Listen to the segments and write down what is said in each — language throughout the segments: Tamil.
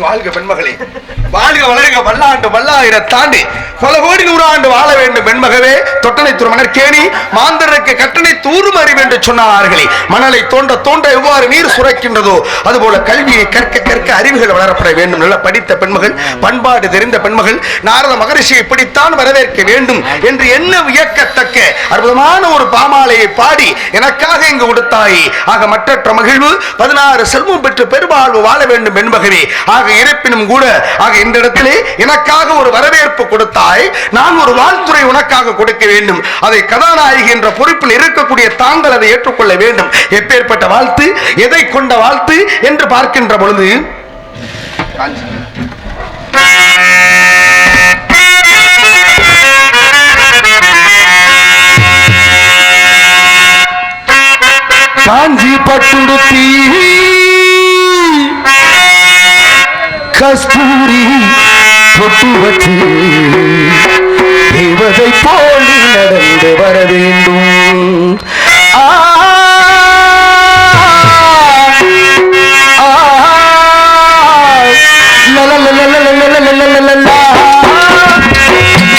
வாழ்க பெண்மகளே, வாழ்க வளர்க, பல்லாண்டு பல்லாயிரம் தாண்டி பல கோடி 100 ஆண்டு வாழ வேண்டும் பெண்மகவே. தொட்டனை துருமணர் கேணி மாந்தருக்கு கட்டணை தூரும் அறிவு என்று சொன்னார்களே. மணலை தோண்ட தோண்ட எவ்வாறு நீர் சுரக்கின்றதோ அதுபோல கல்வியை கற்க கற்க அறிவுகள் வளரப்பட வேண்டும். நல்ல படித்த பெண்மகள், பண்பாடு தெரிந்த பெண்மகள் நாரத மகரிஷியை இப்படித்தான் வரவேற்க வேண்டும் என்று என்ன வியக்கத்தக்க அற்புதமான ஒரு பாமாலையை பாடி எனக்காக இங்கு கொடுத்தாயே. ஆக மற்றற்ற மகிழ்வு 16 செல்வம் பெற்று பெருவாழ்வு வாழ வேண்டும் பெண்மகவே. ஆக இருப்பினும் கூட ஆக இந்த இடத்திலே எனக்காக ஒரு வரவேற்பு கொடுத்தாய். நான் ஒரு வாழ்த்துறை உனக்காக கொடுக்க வேண்டும். அதை கதாநாயகி என்ற பொறுப்பில் இருக்கக்கூடிய தாங்கள் அதை ஏற்றுக்கொள்ள வேண்டும். எப்பேற்பட்ட வாழ்த்து, எதை கொண்ட வாழ்த்து என்று பார்க்கின்ற பொழுது காஞ்சி பட்டுடுத்தி கஸ்தூரி பொட்டு வச்சு தேவதை போல் நடந்து வர வேண்டும்.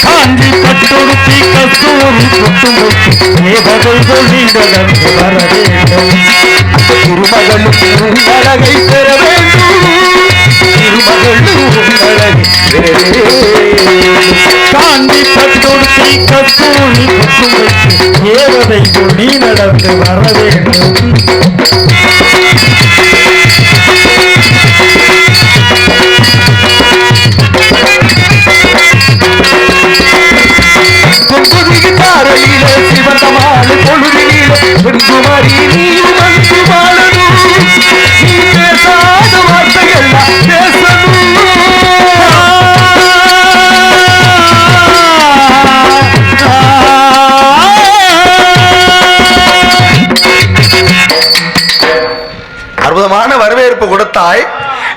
காஞ்சி பட்டுடுத்தி கஸ்தூரி பொட்டு வச்சு தேவதை போல் நடந்து வர வேண்டும். திருமகளும் அழகை பெற வேண்டும். காந்தி பட்டுடுத்தி கஸ்தூரி ஏவதை கொடி நடந்து வர வேண்டும். தாரையில சிவந்தமான பொழுதில பெண்குமாரி நீ வந்து வாழணும். நீ பேசாத வார்த்தையெல்லாம் பேசணும். அற்புதமான வரவேற்பு கொடுத்தாய்.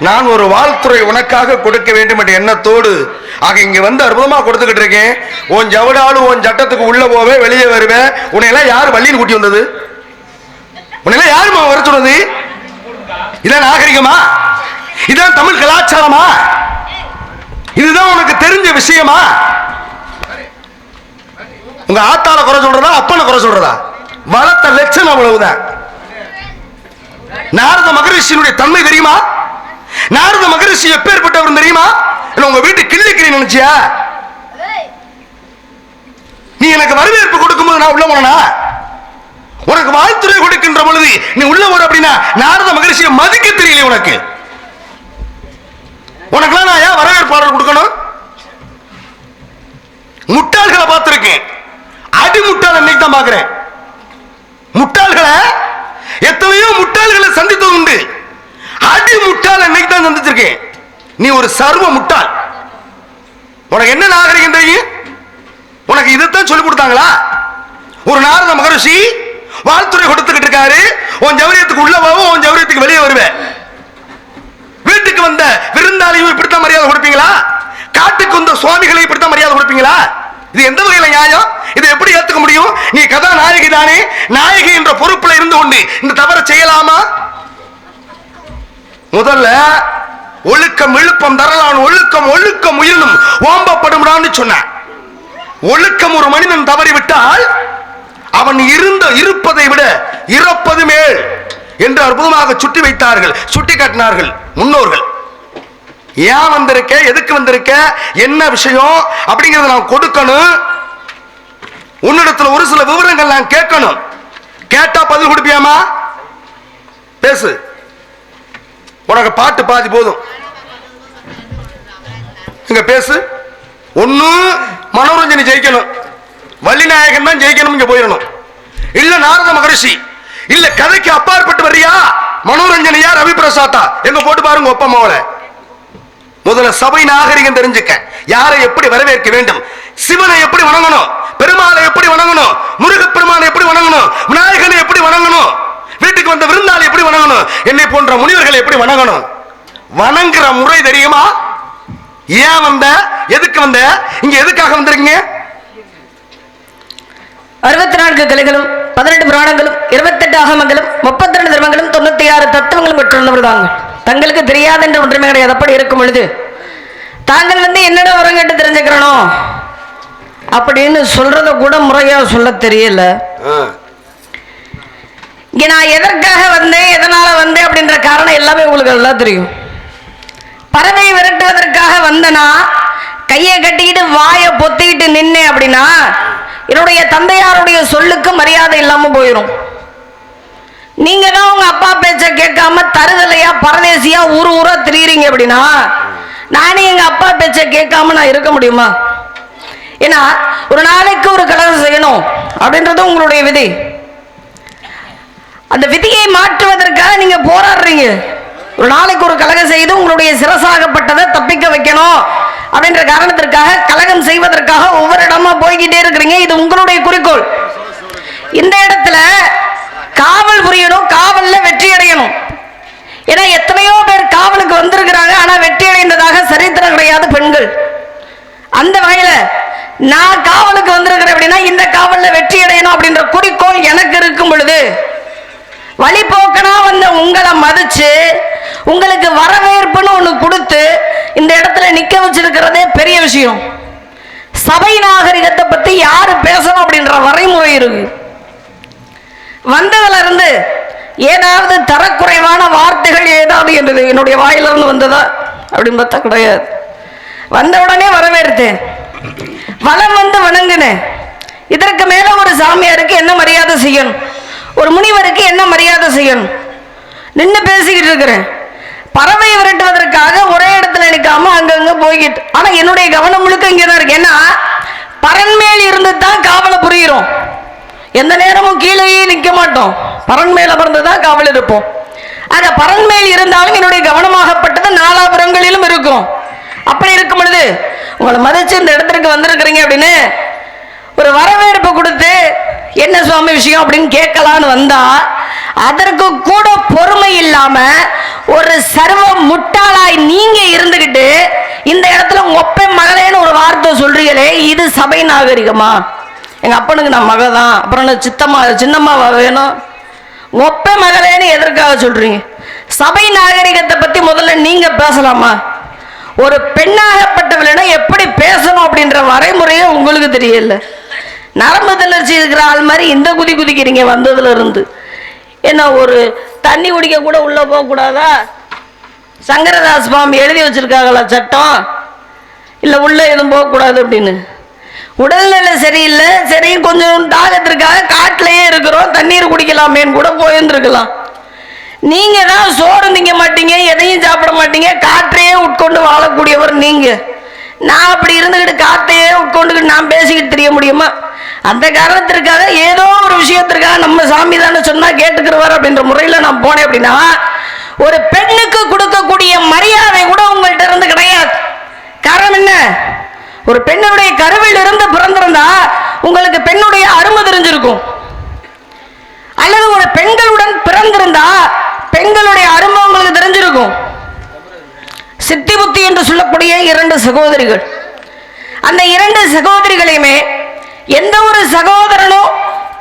நான் ஒரு வாழ்த்துறை உனக்காக கொடுக்க வேண்டும் என்ற எண்ணத்தோடு ஆக இங்க வந்து அற்புதமா கொடுத்துக்கிட்டு இருக்கேன். உன் ஜவடாலு உன் சட்டத்துக்கு உள்ள போவே வெளியே வருவேன். உன்னையெல்லாம் யார் வள்ளின்னு கூட்டி வந்தது? உன்னையெல்லாம் யாருமா வர சொன்னது? இதான் நாகரிகமா? இதான் தமிழ் கலாச்சாரமா? இதுதான் உனக்கு தெரிஞ்ச விஷயமா? உங்க ஆத்தால குறை சொல்றதா, அப்பனை குறை சொல்றதா? வளர்த்த லட்சணம் அவ்வளவுதான். நாரத மகரிஷியினுடைய தன்மை தெரியுமா? நாரத மகரிஷி எப்பேற்பட்டவர் தெரியுமா? உங்க வீட்டு கிள்ளிக்கிறீ நினைச்சியா? நீ எனக்கு வரவேற்பு கொடுக்கும்போது நான் உள்ள போனா, உனக்கு வாழ்த்துறை கொடுக்கின்ற பொழுது நீ உள்ள போற அப்படின்னா நாரத மகரிஷியை மதிக்க தெரியல உனக்கு. உனக்குலாம் நான் ஏன் வரவேற்பாளர் கொடுக்கணும்? முட்டாள்களை பார்த்திருக்கேன், அடி முட்டாள் இன்னைக்கு தான் பார்க்கிறேன். முட்டாள்களை எத்தனையோ முட்டாள்களை சந்தித்தது உண்டு. அடி முட்டாள் இன்னைக்கு தான் சந்திச்சிருக்கேன். நீ ஒரு சர்வ முட்டாள். உனக்கு என்ன நாகரிகம் தெரியும்? உனக்கு இதைத்தான் சொல்லி கொடுத்தாங்களா? ஒரு நாரத மகரிஷி வாழ்த்துறை கொடுத்துக்கிட்டு இருக்காரு. உன் ஜௌரியத்துக்கு உள்ள போவோம், உன் ஜௌரியத்துக்கு வெளியே வருவேன். வீட்டுக்கு வந்த விருந்தாளியும் இப்படித்தான் மரியாதை கொடுப்பீங்களா? காட்டுக்கு வந்த சுவாமிகளை இப்படித்தான் மரியாதை கொடுப்பீங்களா? இது எந்த வகையில நியாயம்? இதை எப்படி ஏத்துக்க முடியும்? நீ கதாநாயகி தானே, நாயகி என்ற பொறுப்புல இருந்து கொண்டு இந்த தவறை செய்யலாமா? முதல்ல ஒழுக்கம் விழுப்பம் தரலான், ஒழுக்கம் ஒழுக்கம் உயிரினும் ஓம்பப்படும்டான்னு சொன்ன. ஒழுக்கம் ஒரு மனிதன் தவறிவிட்டால் அவன் இருப்பதை விட இறப்பது மேல் என்று அற்புதமாக சுட்டி வைத்தார்கள், சுட்டி காட்டினார்கள் முன்னோர்கள். ஏன் வந்திருக்க, எதுக்கு வந்திருக்க, என்ன விஷயம் அப்படிங்கறத நான் கொடுக்கணும். உன்னிடத்துல ஒரு சில விவரங்கள் நான் கேட்கணும். கேட்டா பதில் கொடுப்பியாமா? பேசு. உனக்கு பாட்டு பாதி போதும், இங்க பேசு. ஒண்ணு மனோரஞ்சனி ஜெயிக்கணும், வள்ளிநாயகன் தான் ஜெயிக்கணும், இங்க போயிடணும். இல்ல நாரத மகரிஷி, இல்ல கதைக்கு அப்பாற்பட்டு வர்றியா? மனோரஞ்சனியா ரவி பிரசாத்தா எங்க போட்டு பாருங்க ஒப்ப மாவள. முதல்ல சபை நாகரிகம் தெரிஞ்சுக்க. யாரை எப்படி வரவேற்க வேண்டும், சிவனை எப்படி வணங்கணும், பெருமாளை எப்படி வணங்கணும், முருகப்பெருமானை எப்படி வணங்கணும், விநாயகனை எப்படி வணங்கணும், வீட்டுக்கு வந்த விருந்தாளி எப்படி வணங்கணும், என்னை போன்ற முனிவர்களை எப்படி வணங்கணும். வணங்குற முறை தெரியுமா? ஏன் வந்த, எதுக்கு வந்த, இங்க எதுக்காக வந்திருக்கீங்க? 64 கலைகளும் 18 புராணங்களும் 28 ஆகமங்களும் 32 தர்மங்களும் 96 தத்துவங்களும் பெற்றுள்ளவர் தாங்கள். தங்களுக்கு தெரியாது என்ற ஒன்றுமே கிடையாது. அப்படி இருக்கும் பொழுது தாங்கள் என்னிடம் வரம் கேட்டு தெரிஞ்சுக்கிறனோ அப்படின்னு சொல்றத கூட முறையா சொல்ல தெரியல. இங்க நான் எதற்காக வந்தேன், எதனால வந்தேன் அப்படின்ற காரணம் எல்லாமே உங்களுக்கு எல்லாம் தெரியும். பறவை விரட்டுவதற்காக வந்தனா கையை கட்டிக்கிட்டு வாயை பொத்திக்கிட்டு நின்னேன் அப்படின்னா என்னுடைய தந்தையாருடைய சொல்லுக்கு மரியாதை இல்லாம போயிடும். நீங்க தான் உங்க அப்பா பேச்ச கேட்காம தருதலையா பரதேசியா ஊரா திரியுறீங்க அப்படின்னா நானே எங்க அப்பா பேச்ச கேட்காம நான் இருக்க முடியுமா? ஏன்னா ஒரு நாளைக்கு ஒரு கலகம் செய்யணும் அப்படின்றது உங்களுடைய விதி. அந்த விதியை மாற்றுவதற்காக நீங்க போராடுறீங்க. ஒரு நாளைக்கு ஒரு கலகம் செய்து உங்களுடைய சிரசாகப்பட்டதை தப்பிக்க வைக்கணும் அப்படின்ற காரணத்திற்காக கலகம் செய்வதற்காக ஒவ்வொரு இடமா போய்கிட்டே இருக்கிறீங்க. இது உங்களுடைய குறிக்கோள். இந்த இடத்துல காவல் புரியணும், காவல்ல வெற்றி அடையணும். ஏன்னா எத்தனையோ பேர் காவலுக்கு வந்திருக்கிறாங்க, ஆனா வெற்றி அடைந்ததாக சரித்திரம் கிடையாது பெண்கள். அந்த வகையில நான் காவலுக்கு வந்திருக்கிறேன் அப்படின்னா இந்த காவல்ல வெற்றி அடையணும் அப்படின்ற குறிக்கோள் எனக்கு இருக்கும் பொழுது வழிபோக்கனா வந்த உங்களை மதிச்சு உங்களுக்கு வரவேற்புன்னு ஒண்ணு கொடுத்து இந்த இடத்துல நிக்க வச்சிருக்கிறதே பெரிய விஷயம். சபை நாகரிகத்தை பத்தி யாரு பேசணும் அப்படின்ற வரைமுறை இருக்கு. வந்ததுல இருந்து ஏதாவது தரக்குறைவான வார்த்தைகள் ஏதாவது என்னுடைய வாயிலிருந்து வந்ததா அப்படின்னு பார்த்தா கிடையாது. வந்த உடனே வரவேற்றேன், வலம் வந்து வணங்கினேன். இதற்கு மேல ஒரு சாமியாருக்கு என்ன மரியாதை செய்யணும், ஒரு முனிவருக்கு என்ன மரியாதை செய்யணும்? நின்று பேசிக்கிட்டு இருக்கிறேன். பறவை விரட்டுவதற்காக ஒரே இடத்துல நிற்காம அங்கங்க போய்கிட்டு, ஆனா என்னுடைய கவனம் முழுக்க இங்கதான் இருக்கு. ஏன்னா பரன்மேல் இருந்து தான் காவலை புரிகிறோம். எந்த நேரமும் கீழேயே நிற்க மாட்டோம், பரன் மேல் அமர்ந்துதான் காவல் இருப்போம். ஆக பரன்மேல் இருந்தாலும் என்னுடைய கவனமாகப்பட்டது நாலாபுரங்களிலும் இருக்கும். அப்படி இருக்கும் பொழுது உங்களை மதிச்சு இந்த இடத்திற்கு வந்திருக்கிறீங்க அப்படின்னு ஒரு வரவேற்பு கொடுத்து என்ன சுவாமி விஷயம் அப்படின்னு கேட்கலான்னு வந்தா அதற்கு கூட பொறுமை இல்லாம ஒரு சர்வ முட்டாளாய் நீங்க இருந்துகிட்டு இந்த இடத்துல ஒப்பை மகளேன்னு ஒரு வார்த்தை சொல்றீங்களே, இது சபை நாகரிகமா? எங்க அப்பனுக்கு நான் மக தான், அப்புறம் சின்னம்மாவா வேணும், ஒப்பை மகளேன்னு எதற்காக சொல்றீங்க? சபை நாகரிகத்தை பத்தி முதல்ல நீங்க பேசலாமா? ஒரு பெண்ணாகப்பட்டவளிடம் எப்படி பேசணும் அப்படின்ற வரைமுறையே உங்களுக்கு தெரியல. நரம்பு தளர்ச்சி இருக்கிற ஆள் மாதிரி இந்த குதிக்கிறீங்க வந்ததுல இருந்து. என்ன ஒரு தண்ணி குடிக்க கூட உள்ள போக கூடாதா? சங்கரதாஸ் சுவாமி எழுதி வச்சிருக்காங்களா சட்டம்? இல்ல உள்ள எதுவும் போக கூடாது அப்படின்னு. உடல்நிலை சரியில்லை, சரி கொஞ்சம் தாகத்திற்காக காட்டிலேயே இருக்கிறோம், தண்ணீர் குடிக்கலாமேன்னு கூட போயிருந்துருக்கலாம். நீங்க தான் சோறு திங்க மாட்டீங்க, எதையும் சாப்பிட மாட்டீங்க, காற்றையே உட்கொண்டு வாழக்கூடியவர் நீங்க. நான் அப்படி இருந்துகிட்டு காற்றையே உட்கொண்டுகிட்டு நான் பேசிக்கிட்டு தெரிய முடியுமா? அந்த காரணத்திற்காக ஏதோ ஒரு விஷயத்திற்காக நம்ம சாமி தானே சொன்னா கேட்டுக்கிறவர் அப்படின்ற முறையில நான் போனேன் அப்படின்னா ஒரு பெண்ணுக்கு கொடுக்கக்கூடிய மரியாதை கூட உங்கள்கிட்ட இருந்து கிடையாது. காரணம் என்ன? ஒரு பெண்ணுடைய கருவில் இருந்து பிறந்திருந்தா உங்களுக்கு பெண்ணுடைய அருமை தெரிஞ்சிருக்கும். அல்லது ஒரு பெண்களுடன் பிறந்திருந்தா பெண்களுடைய அருமை உங்களுக்கு தெரிஞ்சிருக்கும். சித்தி புத்தி என்று சொல்லக்கூடிய 2 சகோதரிகள், அந்த 2 சகோதரிகளையுமே எந்த ஒரு சகோதரனும்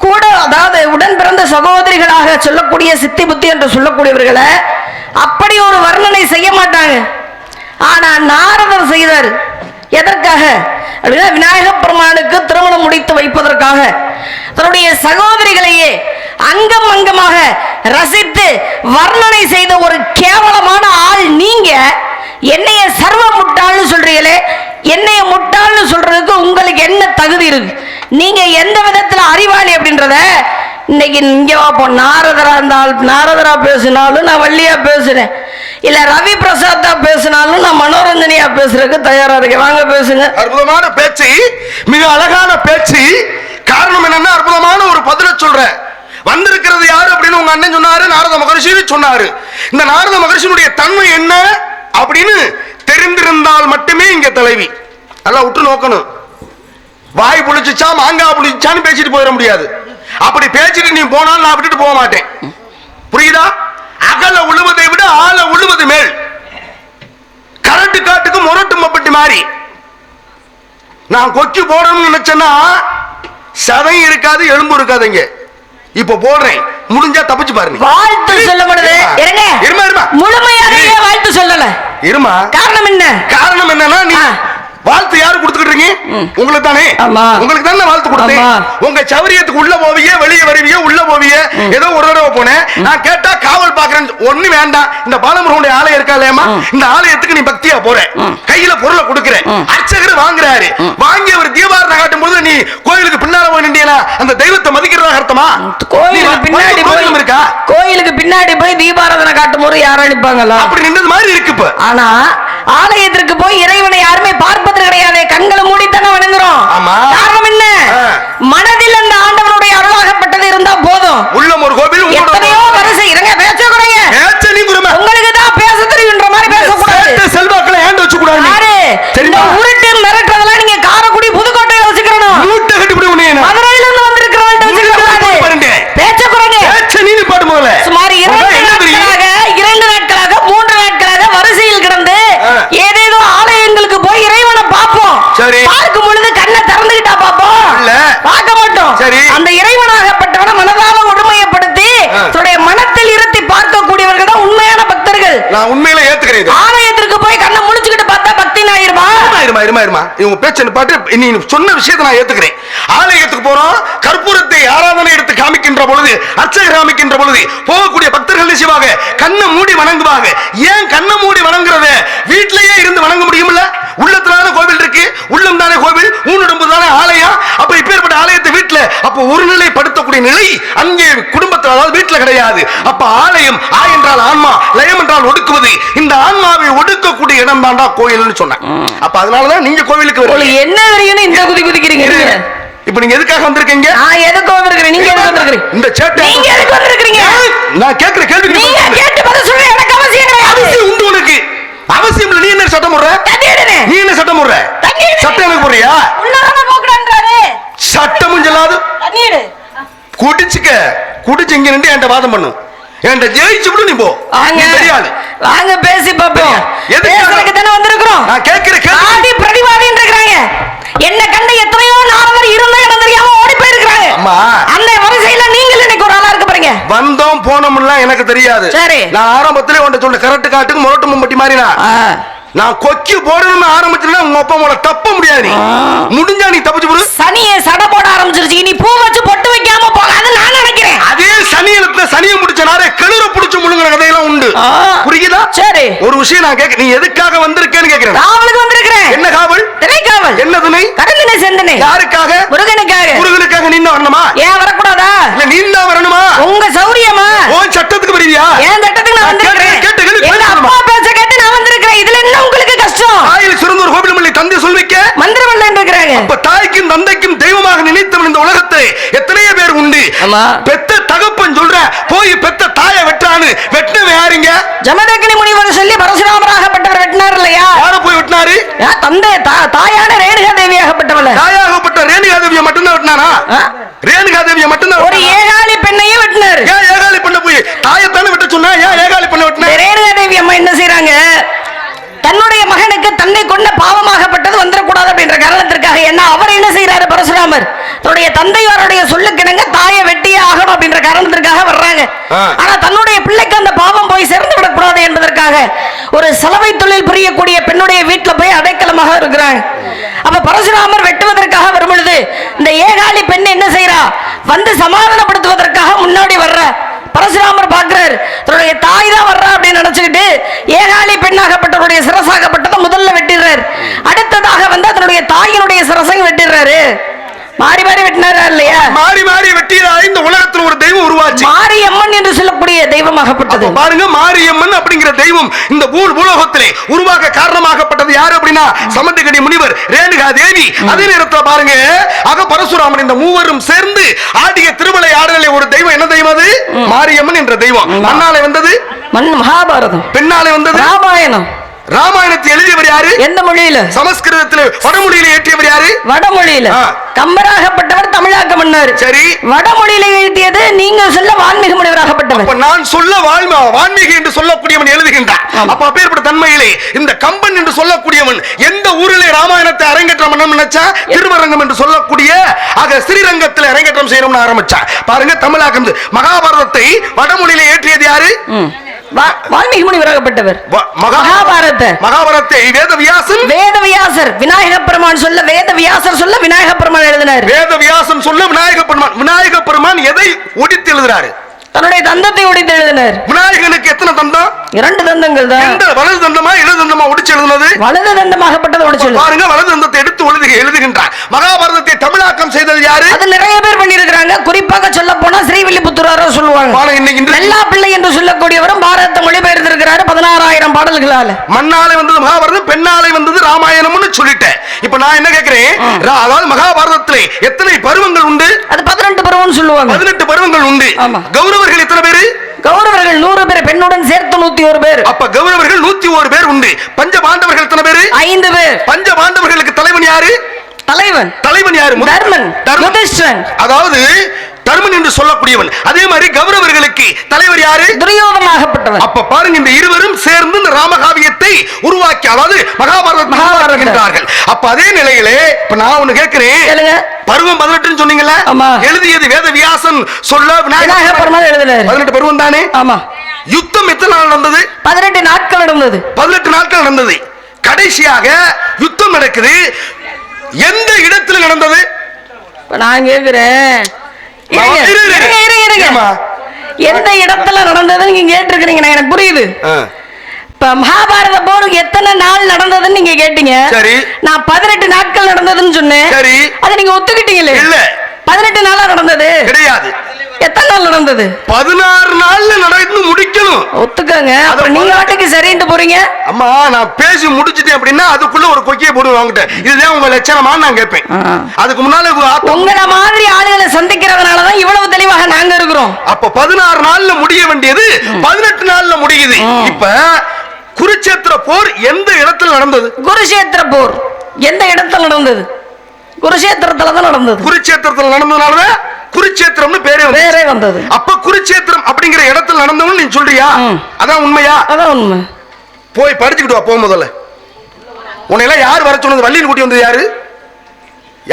கூட, அதாவது உடன் பிறந்த சகோதரிகளாக சொல்லக்கூடிய சித்தி புத்தி என்று சொல்லக்கூடியவர்களை அப்படி ஒரு வர்ணனை செய்ய மாட்டாங்க. ஆனா நாரதர் செய்தார். எதற்காக அப்படின்னா விநாயக பெருமானுக்கு திருமணம் முடித்து வைப்பதற்காக தன்னுடைய சகோதரிகளையே அங்கம் அங்கமாக ரசித்து வர்ணனை செய்த ஒரு கேவலமான ஆள் நீங்க. என்னைய சர்வ முட்டாள்னு சொல்றீங்களே, என்னைய முட்டாள்னு சொல்றதுக்கு உங்களுக்கு என்ன தகுதி இருக்கு? நீங்க எந்த விதத்துல அறிவாளி அப்படின்றத இன்னைக்கு இங்க வாப்போம். நாரதரா இருந்தாலும் நாரதரா பேசினாலும் நான் வள்ளியா பேசுறேன், இல்ல ரவி பிரசாத்தா பேசினாலும் நான் மனோரஞ்சனியா பேசுறதுக்கு தயாரா இருக்கேன். வாங்க பேசுங்க. அற்புதமான பேச்சு, மிக அழகான பேச்சு. காரணம் என்னன்னா அற்புதமான ஒரு பதில சொல்றேன். வந்திருக்கிறது யாரு அப்படின்னு உங்க அண்ணன் சொன்னாரு, நாரத மகரிஷி சொன்னாரு. இந்த நாரத மகரிஷியுடைய தன்மை என்ன அப்படின்னு தெரிந்திருந்தால் மட்டுமே இங்க தலைவி. நல்லா உற்று நோக்கணும். வாய் புளிச்சுச்சா மாங்காய் புளிச்சான்னு பேசிட்டு போயிட முடியாது. அப்படி பேசிட்டு நீ போனாலும் நான் விட்டுட்டு போக மாட்டேன். புரியுதா? அகல உழுவதை விட ஆழ உழுவது மேல். கரண்ட் காட்டுக்கு முரட்டு மப்பட்டி மாறி நான் கொக்கி போடணும்னு நினைச்சேன்னா சதை இருக்காது, எலும்பு இருக்காதுங்க. இப்ப போடுறேன், முடிஞ்சா தப்பிச்சு பாருங்க. வாழ்த்து சொல்லப்படுது. இருங்க, இருமா இருமா, முழுமையாகவே வாழ்த்து சொல்லல. இருமா, காரணம் என்ன? காரணம் என்னன்னா, நீ வாழ்த்து யாரு கொடுத்துக்கிட்டு உங்களுக்கு தானே, உங்களுக்கு தானே வாழ்த்து கொடுத்தேன். உங்க சௌரியத்துக்கு உள்ள போவிய, வெளியே வருவிய, உள்ள போவிய. ஏதோ ஒரு தடவை போனேன், நான் கேட்டா காவல் பாக்குறேன். ஒண்ணு வேண்டாம், இந்த பாலமுருகனுடைய ஆலயம் இருக்கா இல்லையம்மா, இந்த ஆலயத்துக்கு நீ பக்தியா போற, கையில பொருளை கொடுக்குற, அர்ச்சகர் வாங்குறாரு, வாங்கி அவர் தீபாரணை காட்டும் போது நீ கோயிலுக்கு பின்னால போய் நின்றீனா அந்த தெய்வத்தை மதிக்கிறதா அர்த்தமா? கோயிலுக்கு பின்னாடி கோயிலும் இருக்கா, கோயிலுக்கு பின்னாடி போய் தீபாராதனை காட்டும் போது யாரும் அனுப்பாங்களா? அப்படி நின்றது மாதிரி இருக்கு. இப்ப ஆனா ஆலயத்திற்கு போய் இறைவனை யாருமே பார்ப்பது கிடையாது, கண்களை மூடித்தானே வணங்குறோம். காரணம் என்ன? மனதில் அந்த ஆண்டவனுடைய அருளாகப்பட்டது இருந்தா போதும். உள்ளம் ஒரு கோவில், எத்தனையோ வரிசை. இருங்க, பேச கூடாது, உங்களுக்கு தான் பேச தெரியுன்ற மாதிரி பேசக்கூடாது. செல்வாக்களை ஏண்டு வச்சு கூடாது. உருட்டு மிரட்டுறதெல்லாம் நீங்க காரைக்குடி புதுக்கோட்டையில வச்சுக்கணும். மூட்டை கட்டி விடுவீங்க. மதுரையில இருந்து வந்திருக்கிறவங்க வச்சுக்கூடாது. பேச கூடாது. நீ பாட்டு போகல. சுமார் 2 நாட்களாக 3 நாட்களாக வரிசையில் கிடந்து ஏதேதோ ஆலயங்களுக்கு போய் இறைவனை பார்ப்போம். பார்க்கும் பொழுது கண்ணை திறந்துகிட்டா பார்ப்போம், பார்க்க மாட்டோம். அந்த இறைவனாகப்பட்டவனை மனதால ஒடுமையப்படுத்தி தன்னுடைய மனத்தில் இருத்தி பார்க்கக்கூடியவர்கள் தான் உண்மையான பக்தர்கள். நான் உண்மையில ஏத்துக்கிறேன். ஆலயத்திற்கு போய் கண்ணை முழிச்சுக்கிட்டு பார்த்தா பக்தி ஆயிருமா? இவங்க பேச்சு பாட்டு நீ சொன்ன விஷயத்தை நான் ஏத்துக்கிறேன். ஆலயத்துக்கு போறோம், கற்பூரத்தை ஆராதனை எடுத்து காமிக்கின்ற பொழுது, அர்ச்சகர் காமிக்கின்ற பொழுது போகக்கூடிய பக்தர்கள் நிச்சயமாக கண்ணை மூடி வணங்குவாங்க. ஏன் கண்ணை மூடி வணங்குறத வீட்டிலேயே இருந்து வணங்க முடியும்ல? உள்ளத்துலான கோவில் இருக்கு, உள்ளம் தானே கோவில், ஊனுடம்பு தானே ஆலயம். அப்ப இப்பேற்பட்ட ஆலயத்தை வீட்டுல அப்ப ஒரு நிலைப்படுத்தக்கூடிய நிலை அங்கே குடும்பத்தில், அதாவது வீட்டுல கிடையாது. அப்ப ஆலயம், ஆ என்றால் ஆன்மா, லயம் என்றால் ஒடுக்குவது. இந்த ஆன்மாவை ஒடுக்கக்கூடிய இடம் தாண்டா கோயில்னு சொன்னாங்க. அப்ப அதனாலதான் நீங்க கோவிலுக்கு என்ன தெரியும் இந்த குதி குதிக்கிறீங்க. இப்ப நீங்க எதுக்காக வந்திருக்கீங்க? நான் எதுக்கு வந்திருக்கேன், நீங்க எதுக்கு வந்திருக்கீங்க? இந்த சேட்டை நீங்க எதுக்கு வந்திருக்கீங்க? நான் கேக்குற கேள்விக்கு நீங்க கேட்டு பதில் சொல்ற. எனக்கு அவசியம் கிடையாது. அவசியம் உண்டு உனக்கு. அவசியம் இல்ல. நீ என்ன சட்டம் போடுற? நீ என்ன சட்டம் போடுற? சட்டம் எனக்கு போறியா? உள்ளாரமா போக்குறான்றாரு. சட்டமும் சொல்லாது. தண்ணீடு குடிச்சு இங்க நின்று என்கிட்ட வாதம் பண்ணு. என்கிட்ட ஜெயிச்சு விடு. நீ போ. தெரியாது. வாங்க பேசி பாப்போம். எதுக்கு தானே வந்திருக்கிறோம்? நான் கேக்குற கேள்வி பிரதிவாதின்னு இருக்காங்க. என்ன கண்ட எத்தனையோ நாரதர் இருந்தா இடம் தெரியாம ஓடி போயிருக்காங்க. அந்த வரிசையில நீங்கள் இன்னைக்கு ஒரு ஆளா இருக்க போறீங்க. வந்தோம் போனோம்லாம் எனக்கு தெரியாது. சரி, நான் ஆரம்பத்திலே உன்கிட்ட சொன்ன கரெக்ட் காட்டுக்கு முரட்டு மும்பட்டி மாறினா நான் கொக்கி போடணும்னு ஆரம்பிச்சுனா உங்க அப்பா அம்மாவை தப்ப முடியாது. முடிஞ்சா நீ தப்பிச்சு போடு. சனியை சடை போட ஆரம்பிச்சிருச்சு. நீ பூ வச்சு பொட்டு வைக்காம போகாது நான் நினைக்கிறேன். அதே சனியத்துல சனியை முடிச்ச நாரே கிளற புடிச்சு முழுங்குற கதையெல்லாம் உண்டு. புரியுதா? சரி, ஒரு விஷயம் நான் கேட்க, நீ எதுக்காக வந்திருக்கேன்னு கேக்குறேன். காவலுக்கு வந்திருக்கிறேன். என்ன காவல்? திரை காவல். என்ன துணை? கடலினை செந்தனை. யாருக்காக? முருகனுக்காக. முருகனுக்காக நீ தான் வரணுமா? ஏன் வரக்கூடாதா? இல்ல நீ தான் வரணுமா? உங்க சௌரியமா? உன் சட்டத்துக்கு வருவியா? ஏன் சட்டத்துக்கு நான் வந்திருக்கிறேன். எங்க அப்பா பேச்ச கேட்டு நான் வந்திருக்கிறேன். இதுல என்ன உங்களுக்கு கஷ்டம்? தாயில் சிறந்த ஒரு கோவில் மல்லி தந்தை சொல்விக்க மந்திரமல்ல இருக்கிறாங்க. அப்ப தாய்க்கும் தந்தைக்கும் தெய்வமாக நினைத்தவன் இந்த உலகத்திலே எத்தனையோ பேர் உண்டு. பெத்த தகப்பன் சொல்ற போய் பெத்த தாயை வெட்டான்னு வெட்டினவன் யாருங்க? ஜமதக்னி முனிவர் சொல்லி பரசுராமராகப்பட்டவர் வெட்டினார் இல்லையா? யார போய் வெட்டினாரு? தந்தை தாயான ரேணுகா தேவியாகப்பட்டவள். தாயாகப்பட்ட ரேணுகா தேவியை மட்டும்தான் வெட்டினானா? ரேணுகா தேவியை மட்டும்தான். ஒரு ஏகாலி பெண்ணையும் வெட்டினார். ஏன் ஏகாலி பெண்ணை போய் தாயத்தானே வெட்ட சொன்னா? ஏன் ஏகாலி பெண்ணை வெட்டினார்? ரேணுகா தேவி அம்மா என்ன செய்யறாங்க? தன்னுடைய மகனுக்கு தன்னை கொண்ட பாவமாகப்பட்டது வந்துடக்கூடாது அப்படின்ற காரணத்திற்காக என்ன அவர் என்ன செய்யறாரு? பரசுராமர் தன்னுடைய தந்தையாருடைய சொல்லுக்கிணங்க தாயை வெட்டியே ஆகணும் அப்படின்ற காரணத்திற்காக வர்றாங்க. ஆனா தன்னுடைய பிள்ளைக்கு அந்த பாவம் போய் சேர்ந்து விடக்கூடாது என்பதற்காக ஒரு சலவை தொழில் புரியக்கூடிய பெண்ணுடைய வீட்டுல போய் அடைக்கலமாக இருக்கிறாங்க. அப்ப பரசுராமர் வெட்டுவதற்காக வரும் பொழுது இந்த ஏகாலி பெண் என்ன செய்யறா? வந்து சமாதானப்படுத்துவதற்காக முன்னாடி வர்ற பரசுராமர் பார்க்கிறார். தன்னுடைய தாய் தான் வர்றா அப்படின்னு நினைச்சுக்கிட்டு ஏகாலி பெண்ணாகப்பட்டவருடைய சிரசாகப்பட்டதை முதல்ல வெட்டிடுறார். அடுத்ததாக வந்து தன்னுடைய தாயினுடைய சிரசையும் வெட்டிடுறாரு. மாறி மாறி வெட்டினாரா இல்லையா? மாறி மாறி வெட்டியதா இந்த உலகத்துல ஒரு தெய்வம் உருவாச்சு. மாரியம்மன் என்று சொல்லக்கூடிய தெய்வமாகப்பட்டது. பாருங்க, மாரியம்மன் அப்படிங்கிற தெய்வம் இந்த பூலோகத்திலே உருவாக காரணமாகப்பட்டது யாரு அப்படின்னா சமந்தகனி முனிவர், ரேணுகா தேவி. அதே நேரத்தில் பாருங்க, ஆக பரசுராமன் இந்த மூவரும் சேர்ந்து ஆடிய திருமலை ஆடலை ஒரு தெய்வம். என்ன தெய்வம் அது? மாரியம்மன் என்ற தெய்வம். மண்ணாலே வந்தது மகாபாரதம், பெண்ணாலே வந்தது ராமாயணம். ராமாயணத்தை எழுதியவர் யாரு? எந்த மொழியில? சமஸ்கிருதத்தில் வடமொழியில ஏற்றியவர் யாரு? வடமொழியில. கம்பராகப்பட்டவர் தமிழாக்கம் பண்ணாரு. சரி. வடமொழியில எழுதியது நீங்க சொல்ல வான்மீக முனிவராகப்பட்டவர். அப்ப நான் சொல்ல வான்மீகி என்று சொல்லக்கூடியவன் எழுதுகின்றான். அப்ப அப்பேற்பட்ட தன்மையிலே இந்த கம்பன் என்று சொல்லக்கூடியவன் எந்த ஊரிலே ராமாயணத்தை அரங்கேற்றம் பண்ண நினைச்சா திருவரங்கம் என்று சொல்லக்கூடிய ஆக ஸ்ரீரங்கத்தில் அரங்கேற்றம் செய்யணும்னு ஆரம்பிச்சா. பாருங்க, தமிழாக்கம். மகாபாரதத்தை வடமொழியில ஏற்றியது யாரு? வால்மீகி முனிவராகப்பட்டவர். மகாபாரதத்தை வேதவியாசர் விநாயக பெருமான் சொல்ல வேதவியாசர் சொல்ல விநாயக பெருமான் எழுதினார். வேதவியாசன் சொல்ல விநாயக பெருமான் எதை ஒடித்து எழுதுறாரு? தன்னுடைய தந்தத்தை ஒடித்து எழுதினார். விநாயகனுக்கு எத்தனை தந்தம்? 2 தந்தங்கள் தான். வலது தந்தமா இடது தந்தமா ஒடிச்சு எழுதுனது? வலது தந்தமாகப்பட்டது ஒடிச்சு பாருங்க, வலது தந்தத்தை எடுத்து எழுதுகின்றார். மகாபாரதத்தை தமிழாக்கம் செய்தது யாரு? அது நிறைய பேர் பண்ணியிருக்கிறாங்க. குறிப்பாக சொல்ல போனா ஸ்ரீவில்லிபுத்தூராரோ சொல்லுவாங்க. எல்லா பிள்ளை என்று சொல்லக்கூடியவரும் பாரதத்தை மொழிபெயர்த்திருக்கிறாரு 16,000 பாடல்களால. மண்ணாலை வந்தது மகாபாரதம், பெண்ணாலை வந்தது ராமாயணம்னு சொல்லிட்டேன். இப்ப நான் என்ன கேட்கிறேன், அதாவது மகாபாரதத்திலே எத்தனை பருவங்கள் உண்டு? அது 18 பருவம் சொல்லுவாங்க. 18 பருவங்கள் உண்டு. கௌரவர்கள் எத்தனை பேரு? கௌரவர்கள் 100 பேர், பெண்ணுடன் சேர்த்து 101 பேர். அப்ப கௌரவர்கள் 101 பேர் உண்டு. பஞ்ச பாண்டவர்கள் எத்தனை பேரு? 5 பேர். பஞ்ச பாண்டவர்களுக்கு தலைவன் யாரு? தலைவன் யாரு? தர்மன். யுதிஷ்டிரன். அதாவது தர்மன் என்று சொல்லக்கூடியவன். அதே மாதிரி கௌரவர்களுக்கு தலைவர் யாரு? துரியோதனாகப்பட்டவன். அப்ப பாருங்க, இந்த இருவரும் சேர்ந்து இந்த ராமகாவியத்தை உருவாக்கி, அதாவது மகாபாரதம். அப்ப அதே நிலையிலே இப்ப நான் ஒண்ணு கேட்கிறேன், பருவம் 18 சொன்னீங்கல்ல, எழுதியது வேதவியாசன் சொல்ல விநாயக பெருமான் எழுதினார். 18 பருவம் தானே? ஆமா. யுத்தம் எத்தனை நாள் நடந்தது? 18 நாட்கள் நடந்தது. 18 நாட்கள் நடந்தது. கடைசியாக யுத்தம் நடக்குது. எந்த இடத்துல நடந்தது? நான் கேக்குறேன், எந்த இடத்துல நடந்தது நீங்க கேட்டிருக்கீங்க. எனக்கு புரியுது. இப்ப மகாபாரத போர் எத்தனை நாள் நடந்ததுன்னு நீங்க கேட்டீங்க. சரி. நான் 18 நாட்கள் நடந்ததுன்னு சொன்னேன். சரி. அதை நீங்க ஒத்துக்கிட்டீங்களே? இல்ல, 18 நாளா நடந்தது கிடையாது. எத்தனை நாள் நடந்தது? 16 நாள்ல நடந்து முடிக்கணும். ஒத்துக்கங்க. அப்புறம் நீங்க வாட்டுக்கு சரின்னு போறீங்க. அம்மா, நான் பேசி முடிச்சிட்டேன் அப்படின்னா அதுக்குள்ள ஒரு கொக்கியை போடுவேன் வாங்கிட்ட. இதுதான் உங்க லட்சணமா நான் கேட்பேன். அதுக்கு முன்னால உங்களை மாதிரி ஆளுகளை சந்திக்கிறதுனாலதான் இவ்வளவு தெளிவாக நாங்க இருக்கிறோம். அப்ப 16 நாள்ல முடிய வேண்டியது 18 நாள்ல முடியுது. இப்ப குருச்சேத்திர போர் எந்த இடத்துல நடந்தது? குருச்சேத்திர போர் எந்த இடத்துல நடந்தது? குருச்சேத்திரத்துல தான் நடந்தது. குருச்சேத்திரத்துல நடந்ததுனாலதான் குருச்சேத்திரம்னு பேரே வந்தது. அப்ப குருச்சேத்திரம் அப்படிங்கிற இடத்துல நடந்தவன்னு நீ சொல்றியா? அதான் உண்மையா? அதான் உண்மை. போய் படிச்சுக்கிட்டு வா. போ, முதல்ல உன்னை எல்லாம் யார் வர சொன்னது? வள்ளியில் கூட்டி வந்தது யாரு?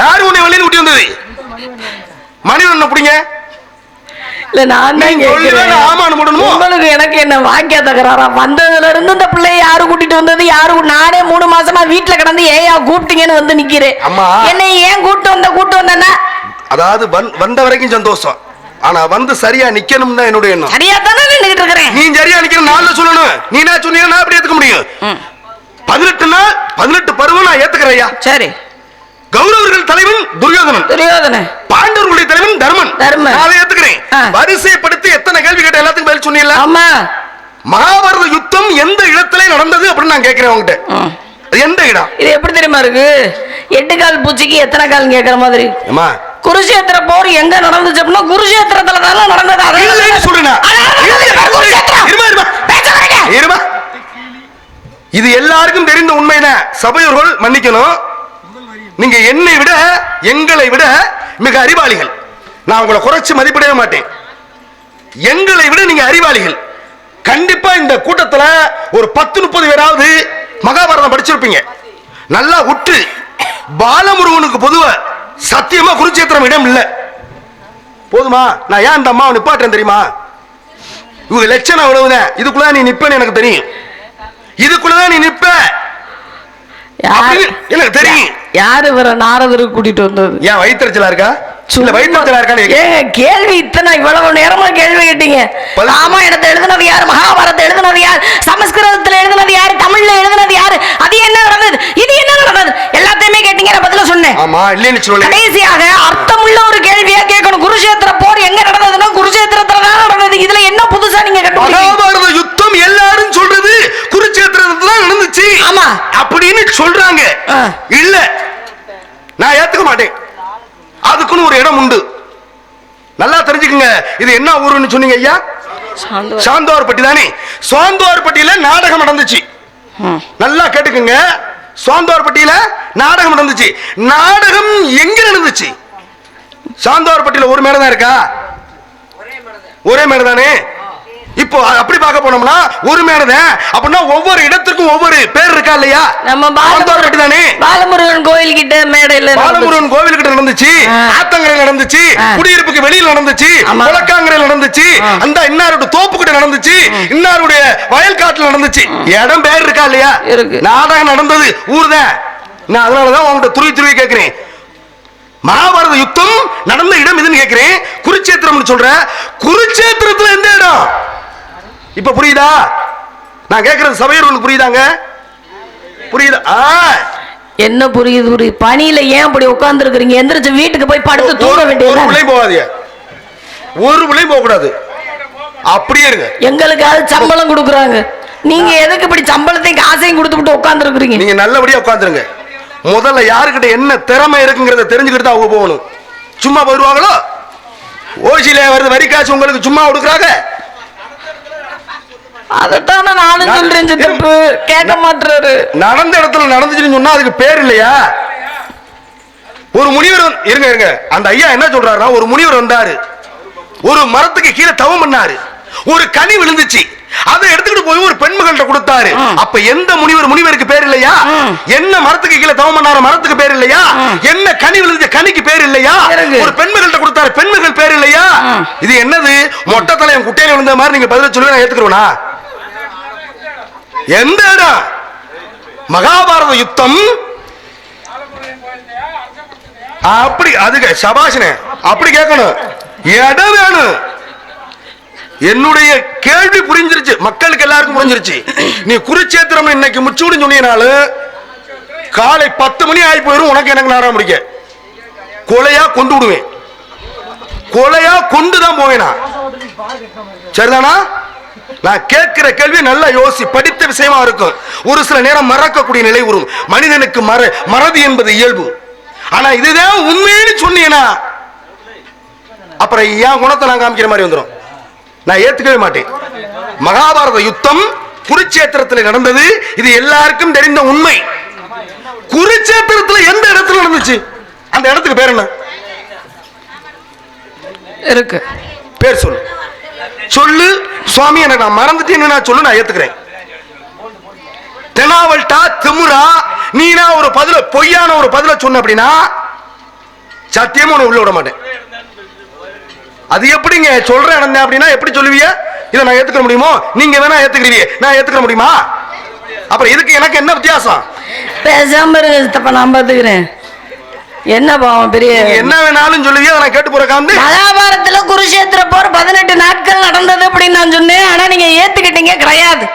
யாரு உன்னை வள்ளியில் கூட்டி வந்தது? மணிவன் அப்படிங்க. இல்ல, நான் உங்களுக்கு எனக்கு என்ன வாக்கிய தகராறா? வந்ததுல இருந்து இந்த பிள்ளைய யாரு கூட்டிட்டு வந்தது? யாரு? நானே 3 மாசமா வீட்டுல கிடந்து ஏயா கூப்பிட்டீங்கன்னு வந்து நிக்கிறேன். என்னை ஏன் கூட்டு வந்தேன்னா, அதாவது வந்த வரைக்கும் சந்தோஷம், ஆனா வந்து சரியா நிக்கணும்னு என்னுடைய எண்ணம். சரியா தானே நின்னுட்டு இருக்கறேன். நீ சரியா நிக்கணும், நாள்ல சொல்லணும். நீ என்ன சொன்னீங்க, நான் எப்படி ஏத்துக்க முடியும்? 18 நாள் 18 பருவம் நான் ஏத்துக்கறையா. சரி. கௌரவர்கள் தலைவன் துரியோதனன், பாண்டவர்களுடைய தலைவன் தர்மன். நான் ஏத்துக்கிறேன். வரிசைப்படுத்தி எத்தனை கேள்வி கேட்ட எல்லாத்துக்கும் பதில் சொன்னீங்களா? ஆமா. மகாபாரத யுத்தம் எந்த இடத்துல நடந்தது அப்படின்னு நான் கேட்கிறேன் உங்ககிட்ட. எந்த இடம்? இது எப்படி தெரியுமா இருக்கு? 8 கால் பூச்சிக்கு எத்தனை கால் கேட்கிற மாதிரி. குருஷேத்திர போர் எங்க நடந்துச்சு அப்படின்னா குருஷேத்திரத்துல தான் நடந்தது. சொல்லுங்க. இது எல்லாருக்கும் தெரிந்த உண்மைதான். சபையோர்கள் மன்னிக்கணும், நீங்க என்னை விட எங்களை விட மிக அறிவாளிகள். நான் உங்களை குறைச்சு மதிப்பிடவே மாட்டேன். எங்களை விட நீங்க அறிவாளிகள். கண்டிப்பா இந்த கூட்டத்துல ஒரு 10-30 பேராவது மகாபாரதம் படிச்சிருப்பீங்க. நல்லா உற்று பாலமுருகனுக்கு பொதுவா சத்தியமா குருச்சேத்திரம் இடம் இல்ல. போதுமா? நான் ஏன் அந்த அம்மாவை நிப்பாட்டேன் தெரியுமா? இவங்க லட்சணம் அவ்வளவுதான். இதுக்குள்ள நீ நிப்பேன்னு எனக்கு தெரியும். இதுக்குள்ளதான் நீ நிப்ப எனக்கு தெரியும். யாரு வர நாரதருக்கு கூட்டிட்டு வந்தது? ஏன் வயிற்றுச்சலா இருக்கா? கேள்வி இத்தனை இவ்வளவு நேரமா கேள்வி கேட்டீங்க. ராமாயணத்தை எழுதினது யாரு? மகாபாரதத்தை எழுதினது யாரு? சமஸ்கிருதத்துல எழுதினது யாரு? தமிழ்ல எழுதினது யாரு? அது என்ன நடந்தது? இது என்ன நடந்தது? எல்லாத்தையுமே கேட்டீங்க, நான் பதில சொன்னேன். கடைசியாக அர்த்தமுள்ள ஒரு கேள்வியா கேட்கணும். குருஷேத்திர போர் எங்க நடந்ததுன்னா குருஷேத்திரத்துல தான் நடந்தது. இதுல என்ன புதுசா நீங்க மகாபாரத யுத்தம் எல்லாரும் சொல்றது குருச்சேத்திரத்துல தான் நடந்துச்சு. ஆமா அப்படின்னு சொல்றாங்க. இல்ல, நான் ஏத்துக்க மாட்டேன். அதுக்குன்னு ஒரு இடம் உண்டு. நல்லா தெரிஞ்சுக்குங்க. இது என்ன ஊருன்னு சொன்னீங்க ஐயா? சாந்தோர்பட்டி தானே? சாந்தோர்பட்டியில நாடகம் நடந்துச்சு. நல்லா கேட்டுக்குங்க. சாந்தோர்பட்டியில நாடகம் நடந்துச்சு. நாடகம் எங்க நடந்துச்சு? சாந்தோர்பட்டியில ஒரு மேடை தான் இருக்கா? ஒரே மேடை தானே. இப்போ அப்படி பார்க்க போனோம்னா ஒரு மேடதான். அப்படின்னா ஒவ்வொரு இடத்துக்கும் ஒவ்வொரு பேர் இருக்கா இல்லையா? நம்ம சாந்தோர்பட்டி தானே. பாலமுருகன் கோயில் கிட்ட மேடையில, பாலமுருகன் கோவில் கிட்ட நடந்துச்சு, ஆத்தங்கரையில் நடந்துச்சு, குடியிருப்புக்கு வெளியில் நடந்துச்சு, குளக்காங்கரையில் நடந்துச்சு, அந்த இன்னாருடைய தோப்பு கிட்ட நடந்துச்சு, இன்னாருடைய வயல்காட்டுல நடந்துச்சு. இடம் பேர் இருக்கா இல்லையா? நாடகம் நடந்தது ஊர் தான். நான் அதனாலதான் உங்கள்கிட்ட துருவி கேட்கிறேன். மகாபாரத யுத்தம் நடந்த இடம் எதுன்னு கேட்கிறேன். குருச்சேத்திரம் சொல்ற. குருச்சேத்திரத்துல எந்த இடம்? இப்ப புரியுதா? நான் கேட்கறது சபையர் ஒண்ணு புரியுதாங்க? புரியுதா? என்ன புரியுது? பணியில ஏன் அப்படி உட்கார்ந்து இருக்கிறீங்க? எந்திரிச்சு வீட்டுக்கு போய் படுத்து தூங்க வேண்டியது. ஒரு பிள்ளை போகாதீங்க, ஒரு பிள்ளை போக கூடாது, அப்படியே இருங்க. எங்களுக்கு அது சம்பளம் கொடுக்குறாங்க, நீங்க எதுக்கு இப்படி சம்பளத்தையும் காசையும் கொடுத்துட்டு உட்கார்ந்து இருக்கிறீங்க? நீங்க நல்லபடியா உட்கார்ந்துருங்க. முதல்ல யாருக்கிட்ட என்ன திறமை இருக்குங்கிறத தெரிஞ்சுக்கிட்டு தான் அவங்க போகணும். சும்மா போயிடுவாங்களோ? ஓசியில வருது வரி காசு உங்களுக்கு சும்மா கொடுக்குறாங்க. அதைத்தான நானும் சொல்றேன். சித்தப்பு கேட்க மாட்டாரு. நடந்த இடத்துல நடந்துச்சுன்னு சொன்னா அதுக்கு பேர் இல்லையா? ஒரு முனிவர் இருங்க, அந்த ஐயா என்ன சொல்றாருன்னா, ஒரு முனிவர் வந்தாரு, ஒரு மரத்துக்கு கீழே தவம் பண்ணாரு, ஒரு கனி விழுந்துச்சு, அதை எடுத்துக்கிட்டு போய் ஒரு பெண்மகள்கிட்ட கொடுத்தாரு. அப்ப எந்த முனிவருக்கு பேர் இல்லையா? என்ன மரத்துக்கு கீழே தவம் பண்ணாரு, மரத்துக்கு பேர் இல்லையா? என்ன கனி விழுந்த கனிக்கு பேர் இல்லையா? ஒரு பெண்மகள்கிட்ட கொடுத்தாரு, பெண்மகள் பேர் இல்லையா? இது என்னது? மொட்டை தலையன் குட்டையில விழுந்த மாதிரி நீங்க பதில சொல்லி நான் ஏத்துக்கிறோனா? எந்த இடம்? மகாபாரத யுத்தம் அப்படி அதுக்கு சபாஷனே அப்படி கேட்கணும். இடம் வேணும். என்னுடைய கேள்வி புரிஞ்சிருச்சு, மக்களுக்கு எல்லாருக்கும் புரிஞ்சிருச்சு. நீ குருச்சேத்திரம் இன்னைக்கு முச்சூடு சொன்னீனாலும் காலை 10 மணி ஆகி போயிடும். உனக்கு எனக்கு நேரம் முடிக்க கொலையா கொண்டு விடுவேன், கொலையா கொண்டுதான் போவேனா? சரிதானா? நான் கேட்கிற கேள்வி நல்லா யோசி, படித்த விஷயமா இருக்கும். ஒரு சில நேரம் மறக்கக்கூடிய நிலை வரும். மனிதனுக்கு மறதி என்பது இயல்பு. ஆனா இதுதான் உண்மைன்னு சொன்னீங்கன்னா அப்புறம் என் குணத்தை நான் காமிக்கிற மாதிரி வந்துடும். நான் ஏத்துக்கவே மாட்டேன். மகாபாரத யுத்தம் குருச்சேத்திரத்தில் நடந்தது. இது எல்லாருக்கும் தெரிந்த உண்மை. குருச்சேத்திரத்தில் எந்த இடத்துல நடந்துச்சு? அந்த இடத்துக்கு பேர் என்ன இருக்கு? பேர் சொல்லு. சொல்லு சுவாமி, எனக்கு நான் மறந்துட்டேன்னு நான் சொல்லு, நான் ஏத்துக்கிறேன். தெனாவல்டா திமுரா நீனா ஒரு பதில பொய்யான ஒரு பதில சொன்ன அப்படின்னா சத்தியமா உன்னை உள்ள விட மாட்டேன். அது எப்படிங்க சொல்ற இடம் அப்படின்னா எப்படி சொல்லுவீங்க? இதை நான் ஏத்துக்க முடியுமோ? நீங்க வேணா ஏத்துக்கிறீங்க, நான் ஏத்துக்க முடியுமா? அப்புறம் இதுக்கு எனக்கு என்ன வித்தியாசம்? பேசாம இருங்க, நான் பாத்துக்கிறேன். என்ன பாவம் பெரிய என்ன வேணாலும் சொல்லுவீங்க, நான் கேட்டு போற காந்து. மகாபாரதத்துல குருஷேத்திர போர் 18 நாட்கள் நடந்தது அப்படின்னு நான் சொன்னேன். ஆனா நீங்க ஏத்துக்கிட்டீங்க கிடையாது.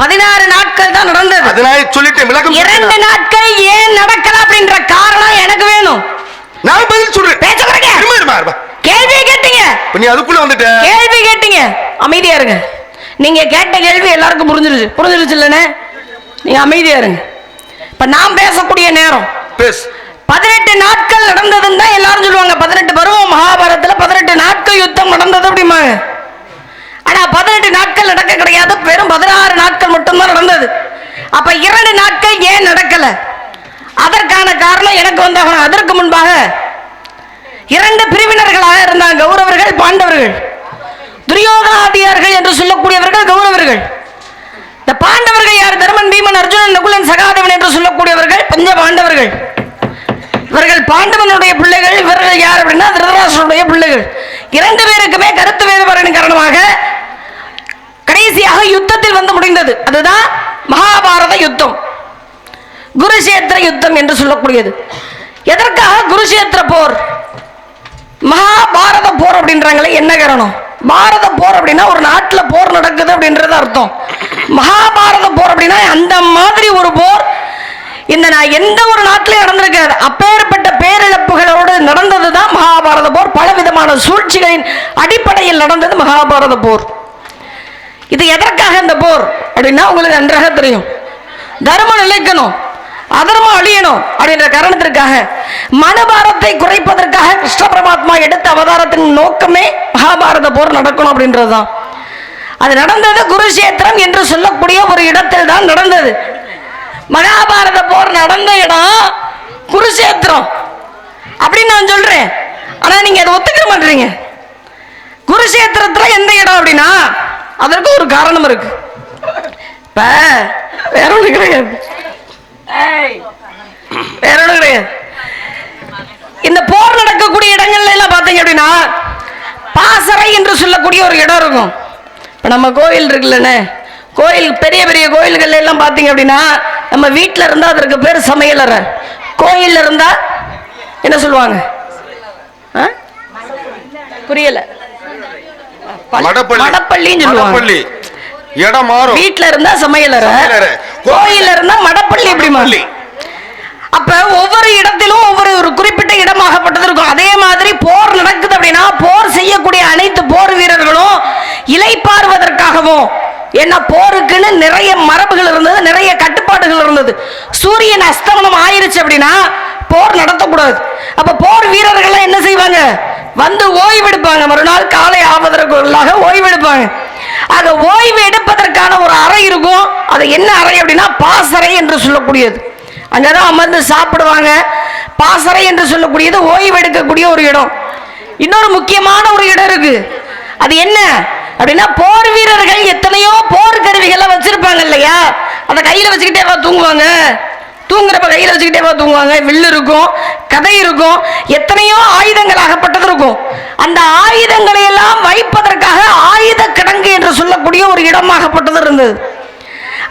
16 நாட்கள் தான் நடந்தது. அதனால சொல்லிட்டேன் விளக்கம். 2 நாட்கள் ஏன் நடக்கல அப்படின்ற காரணம் எனக்கு வேணும். நான் பதில் சொல்றேன். பேச வரங்க. கேள்வி கேட்டீங்க, நீ அதுக்குள்ள வந்துட்ட. கேள்வி கேட்டீங்க, அமைதியா இருங்க. நீங்க கேட்ட கேள்வி எல்லாருக்கும் புரிஞ்சிருச்சு இல்லனே? நீங்க அமைதியா இருங்க. இப்ப நான் பேசக்கூடிய நேரம் பேசு. 18 நாட்கள் நடந்ததுன்னு தான் எல்லாரும் சொல்லுவாங்க. 18 பருவம் மகாபாரதத்துல 18 நாட்கள் யுத்தம் நடந்தது அப்படிமாங்க. ஆனா 18 நாட்கள் நடக்க கிடையாது, வெறும் 16 நாட்கள் மட்டும்தான் நடந்தது. அப்ப 2 நாட்கள் ஏன் நடக்கல? அதற்கான காரணம் எனக்கு வந்தாகணும். அதற்கு முன்பாக 2 பிரிவினர்களாக இருந்தாங்க, கௌரவர்கள் பாண்டவர்கள். துரியோதனாதியார்கள் என்று சொல்லக்கூடியவர்கள் கௌரவர்கள். இந்த பாண்டவர்கள் யார்? தர்மன், பீமன், அர்ஜுனன், நகுலன், சகாதேவன் என்று சொல்லக்கூடியவர்கள் பஞ்ச பாண்டவர்கள். இவர்கள் பாண்டவனுடைய பிள்ளைகள். இவர்கள் யார் அப்படின்னா திருதராஷ்டிரனுடைய பிள்ளைகள். 2 பேருக்குமே கருத்து வேறுபாடின் காரணமாக கடைசியாக யுத்தத்தில் வந்து முடிந்தது. அதுதான் மகாபாரத யுத்தம், குருஷேத்திர யுத்தம் என்று சொல்லக்கூடியது. எதற்காக குருஷேத்திர போர், மகாபாரத போர் அப்படின்றாங்களே, என்ன காரணம்? பாரத போர் அப்படின்னா ஒரு நாட்டில் போர் நடக்குது அப்படின்றது அர்த்தம். மகாபாரத போர் அப்படின்னா அந்த மாதிரி ஒரு போர் இந்த நான் எந்த ஒரு நாட்டிலையும் நடந்திருக்காது. அப்பேற்பட்ட பேரிழப்புகளோடு நடந்ததுதான் மகாபாரத போர். பல விதமான சூழ்ச்சிகளின் அடிப்படையில் நடந்தது மகாபாரத போர். இது எதற்காக இந்த போர் அப்படின்னா உங்களுக்கு நன்றாக தெரியும். தர்மம் நிலைக்கணும், அதர்மம் அழியணும் அப்படின்ற காரணத்திற்காக, மனபாரத்தை குறைப்பதற்காக கிருஷ்ண பரமாத்மா எடுத்த அவதாரத்தின் நோக்கமே மகாபாரத போர் நடக்கணும் அப்படின்றதுதான். அது நடந்தது குருஷேத்திரம் என்று சொல்லக்கூடிய ஒரு இடத்தில் தான் நடந்தது. மகாபாரத போர் நடந்த இடம் குருஷேத்திரம் அப்படின்னு நான் சொல்றேன். ஆனா நீங்க அதை ஒத்துக்க மாட்டீங்க. குருஷேத்திரத்துல எந்த இடம் அப்படின்னா அதற்கு ஒரு காரணம் இருக்கு. இப்ப வேற ஒண்ணு கிடையாது, வேற ஒண்ணு கிடையாது. இந்த போர் நடக்கக்கூடிய இடங்கள்ல எல்லாம் பாத்தீங்க அப்படின்னா பாசறை என்று சொல்லக்கூடிய ஒரு இடம் இருக்கும். இப்ப நம்ம கோயில் இருக்குல்லண்ணே, கோயில் பெரிய பெரிய கோயில்கள் எல்லாம் பாத்தீங்க அப்படின்னா நம்ம வீட்டுல இருந்தா அதற்கு பேர் சமையலறை, கோயில்ல இருந்தா என்ன சொல்லுவாங்க? புரியல. மடப்பள்ளின்னு சொல்லுவாங்க. இடம் மாறும். வீட்டுல இருந்தா சமையலறை, கோயில்ல இருந்தா மடப்பள்ளி. எப்படி மாறி? அப்ப ஒவ்வொரு இடத்திலும் ஒவ்வொரு ஒரு குறிப்பிட்ட இடமாகப்பட்டது இருக்கும். அதே மாதிரி போர் நடக்குது அப்படின்னா போர் செய்யக்கூடிய அனைத்து போர் வீரர்களும் இளைப்பாறுவதற்காகவும், ஏன்னா போருக்குன்னு நிறைய மரபுகள் இருந்தது, நிறைய கட்டுப்பாடுகள் இருந்தது. சூரியன் அஸ்தமனம் ஆயிருச்சு அப்படின்னா போர் நடத்தக்கூடாது. அப்ப போர் வீரர்கள் என்ன செய்வாங்க? வந்து ஓய்வு எடுப்பாங்க. மறுநாள் காலை ஆவதற்குள்ளாக ஓய்வு எடுப்பாங்க. ஆக ஓய்வு எடுப்பதற்கான ஒரு அறை இருக்கும். அது என்ன அறை அப்படின்னா பாசறை என்று சொல்லக்கூடியது. அங்கதான் அமர்ந்து சாப்பிடுவாங்க. பாசறை என்று சொல்லக்கூடியது ஓய்வு எடுக்கக்கூடிய ஒரு இடம். இன்னொரு முக்கியமான ஒரு இடம் இருக்கு. அது என்ன அப்படின்னா போர் வீரர்கள் எத்தனையோ போர் கருவிகளை வச்சிருப்பாங்க இல்லையா, அதை கையில வச்சுக்கிட்டே தூங்குவாங்க. தூங்குறப்ப கையில வச்சுக்கிட்டே தூங்குவாங்க. வில்லு இருக்கும், கதை இருக்கும், எத்தனையோ ஆயுதங்களாகப்பட்டது இருக்கும். அந்த ஆயுதங்களை எல்லாம் வைப்பதற்காக ஆயுத கிடங்கு என்று சொல்லக்கூடிய ஒரு இடமாகப்பட்டது இருந்தது.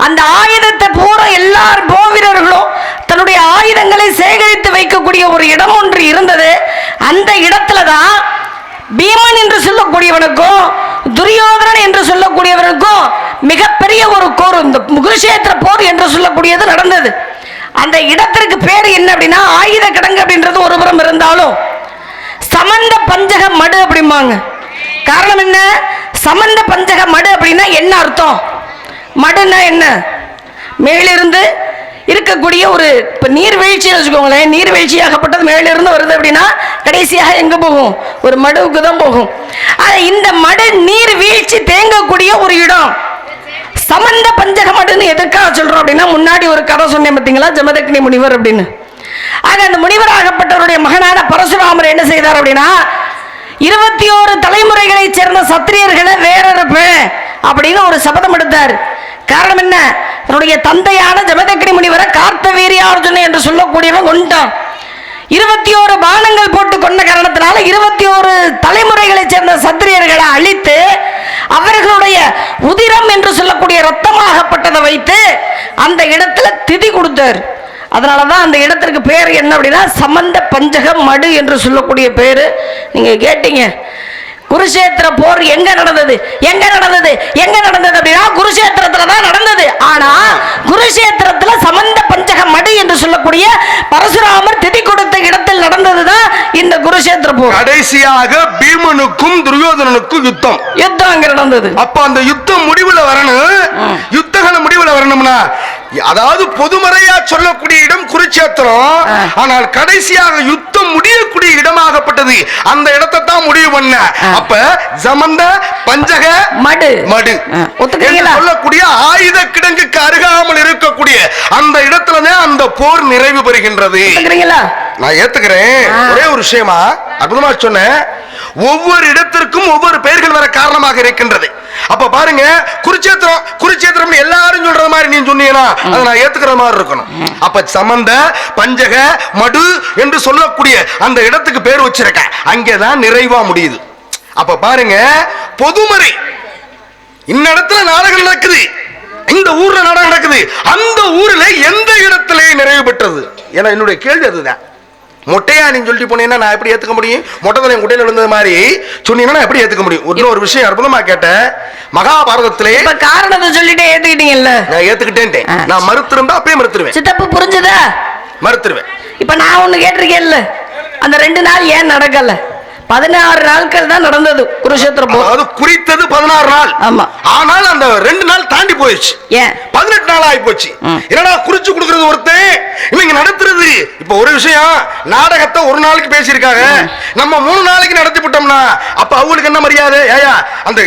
அந்த ஆயுதத்தை பூரா எல்லாரும் போவீரர்களும் தன்னுடைய ஆயுதங்களை சேகரித்து வைக்கக்கூடிய ஒரு இடம் ஒன்று இருந்தது. அந்த இடத்துலதான் பீமன் என்று சொல்லக்கூடியவனுக்கும் துரியோதனன் என்று சொல்லக்கூடியவனுக்கும் மிகப்பெரிய ஒரு போர், இந்த குருஷேத்திர போர் என்று சொல்லக்கூடியது நடந்தது. அந்த இடத்திற்கு பேர் என்ன அப்படின்னா ஆயுத கிடங்கு அப்படின்றது ஒரு புறம் இருந்தாலும் சமந்த பஞ்சக மடு அப்படிம்பாங்க. காரணம் என்ன? சமந்த பஞ்சக மடு அப்படின்னா என்ன அர்த்தம்? மடுன்னா என்ன? மேலிருந்து இருக்கக்கூடிய ஒரு இப்ப நீர்வீழ்ச்சி வச்சுக்கோங்களேன். நீர்வீழ்ச்சியாகப்பட்டது மேலிருந்து வருது அப்படின்னா கடைசியாக எங்க போகும்? ஒரு மடுவுக்கு தான் போகும். இந்த மடு நீர்வீழ்ச்சி தேங்கக்கூடிய ஒரு இடம். சமந்த பஞ்சக மடுன்னு எதற்காக சொல்றோம் அப்படின்னா முன்னாடி ஒரு கதை சொன்னேன் பார்த்தீங்களா, ஜமதக்னி முனிவர் அப்படின்னு. ஆக அந்த முனிவராகப்பட்டவருடைய மகனான பரசுராமர் என்ன செய்தார் அப்படின்னா 21 தலைமுறைகளை சேர்ந்த சத்திரியர்களை வேறறுப்பேன் அப்படின்னு ஒரு சபதம் எடுத்தார். காரணம் என்ன? தன்னுடைய தந்தையான ஜமதக்னி முனிவரை கார்த்தவீரியார்ஜுன என்று சொல்லக்கூடியவன் கொண்டான். 21 பானங்கள் போட்டு கொண்ட காரணத்தினால 21 தலைமுறைகளை சேர்ந்த சத்திரியர்களை அழித்து அவர்களுடைய உதிரம் என்று சொல்லக்கூடிய ரத்தமாகப்பட்டதை வைத்து அந்த இடத்துல திதி கொடுத்தார். அதனாலதான் அந்த இடத்திற்கு பேர் என்ன அப்படின்னா சமந்த பஞ்சக மடு என்று சொல்லக்கூடிய பேரு. நீங்க கேட்டீங்க குருஷேத்திர போர் எங்க நடந்தது, எங்க நடந்தது, எங்க நடந்தது அப்படின்னா குருஷேத்திரத்துல தான் நடந்தது. ஆனா குருஷேத்திரத்துல சமந்த பஞ்சக மடு என்று சொல்லக்கூடிய பரசுராமர் திதி கொடுத்த இடத்தில் நடந்ததுதான் இந்த குருஷேத்திர போர். கடைசியாக பீமனுக்கும் துரியோதனனுக்கும் யுத்தம் அங்க நடந்தது. அப்ப அந்த யுத்தம் முடிவுல வரணும். யுத்தங்கள முடிவுல வரணும்னா அதாவது பொதுமறையா சொல்லக்கூடிய இடம் குருச்சேத்திரம். ஆனால் கடைசியாக யுத்தம் முடியக்கூடிய இடமாகப்பட்டது அந்த இடத்தை தான் முடிவு பண்ண. அப்ப சமந்த பஞ்சக மடு சொல்லக்கூடிய ஆயுத கிடங்குக்கு அருகாமல் இருக்கக்கூடிய அந்த இடத்துலதான் அந்த போர் நிறைவு பெறுகின்றது. நான் ஏத்துக்கிறேன். ஒரே ஒரு விஷயமா அற்புதமா சொன்னேன். ஒவ்வொரு இடத்திற்கும் ஒவ்வொரு பெயர்கள் வர காரணமாக இருக்கின்றது. அப்ப பாருங்க குருச்சேத்திரம் எல்லாரும் சொல்ற மாதிரி நீ சொன்னீங்கன்னா அதை நான் ஏத்துக்கிற மாதிரி இருக்கணும். அப்ப சமந்த பஞ்சக மடு என்று சொல்லக்கூடிய அந்த இடத்துக்கு பேர் வச்சிருக்க, அங்கேதான் நிறைவா முடியுது. அப்ப பாருங்க பொதுமறை இந்த இடத்துல நாடகம் நடக்குது, இந்த ஊர்ல நாடகம் நடக்குது, அந்த ஊர்ல எந்த இடத்துல நிறைவு பெற்றது? ஏன்னா என்னுடைய கேள்வி அதுதான். மொட்டையா நீ சொல்லிட்டு போனீங்கன்னா நான் எப்படி ஏத்துக்க முடியும்? மொட்டை தலை குட்டையில விழுந்தது மாதிரி சொன்னீங்கன்னா நான் எப்படி ஏத்துக்க முடியும்? இன்னொரு விஷயம் அற்புதமா கேட்டேன். மகாபாரதத்திலே காரணத்தை சொல்லிட்டு ஏத்துக்கிட்டீங்கல்ல, நான் ஏத்துக்கிட்டேன். நான் மறுத்திருந்தா அப்பயே மறுத்துருவேன். சித்தப்பு புரிஞ்சதா? மறுத்துருவேன். இப்ப நான் ஒண்ணு கேட்டிருக்கேன்ல, அந்த 2 நாள் ஏன் நடக்கல? 16 நாட்கள் தான் நடந்தது குருஷேத்திர போர். அது குறித்தது 16 நாள். ஆமா. ஆனால் அந்த 2 நாள் தாண்டி போயிடுச்சு. ஏன் 18 நாள் ஆகி போச்சு? என்னடா குறிச்சு கொடுக்கிறது ஒருத்தன், இவங்க நடத்துறது இப்ப ஒரு விஷயம், நாடகத்தை ஒரு நாளைக்கு பேசியிருக்காங்க, நம்ம 3 நாளைக்கு நடத்தி விட்டோம்னா அப்ப அவங்களுக்கு என்ன மரியாதை? ஏயா அந்த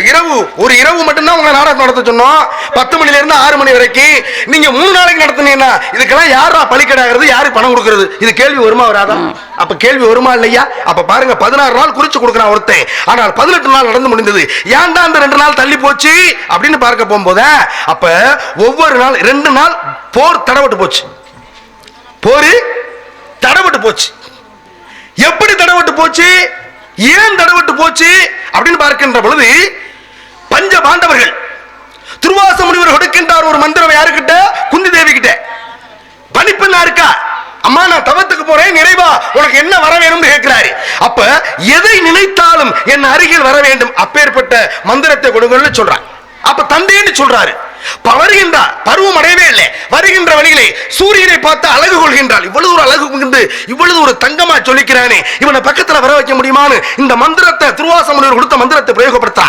ஒரு இரவு மட்டும்தான் உங்க நாடகம் நடத்த சொன்னோம், 10 மணில இருந்து 6 மணி வரைக்கும். நீங்க 3 நாளைக்கு நடத்தினீங்கன்னா இதுக்கெல்லாம் யாரா பலிக்கடாகிறது, யாரு பணம் கொடுக்கறது? இது கேள்வி வருமா வராதா? அப்ப கேள்வி வருமா இல்லையா? அப்ப பாருங்க, 16 நாள் குறிச்சு கொடுக்கிறான் ஒருத்தன், ஆனால் 18 நாள் நடந்து முடிந்தது. ஏன்டா அந்த 2 நாள் தள்ளி போச்சு அப்படின்னு பார்க்க போகும்போது, அப்ப ஒவ்வொரு நாள் 2 நாள் போர் தடவட்டு போச்சு. போர் தடவட்டு போச்சு. எப்படி தடவட்டு போச்சு, ஏன் தடவட்டு போச்சு அப்படின்னு பார்க்கின்ற பொழுது, பஞ்ச பாண்டவர்கள் துர்வாச முனிவர் கொடுக்கின்றார் ஒரு மந்திரம். யாருக்கிட்ட? குந்தி தேவி கிட்ட. பணிப்பெண்ணா இருக்கா, அம்மா நான் தவத்துக்கு போறேன், நிறைவா உனக்கு என்ன வர வேணும்னு கேட்கிறாரு. அப்ப எதை நினைத்தாலும் என் அருகில் வர வேண்டும், அப்பேற்பட்ட மந்திரத்தை கொடுங்கன்னு சொல்றான். அப்ப தந்தைன்னு சொல்றாரு. வருகின்றார், பருவம் அடையவே இல்லை. வருகின்ற வழியிலே சூரியனை பார்த்து அழகு கொள்கின்றாள். இவ்வளவு ஒரு அழகு கொண்டு இவ்வளவு ஒரு தங்கமா சொல்லிக்கிறானே, இவனை பக்கத்துல வர வைக்க முடியுமான்னு இந்த மந்திரத்தை, துர்வாச முனிவர் கொடுத்த மந்திரத்தை பிரயோகப்படுத்தா.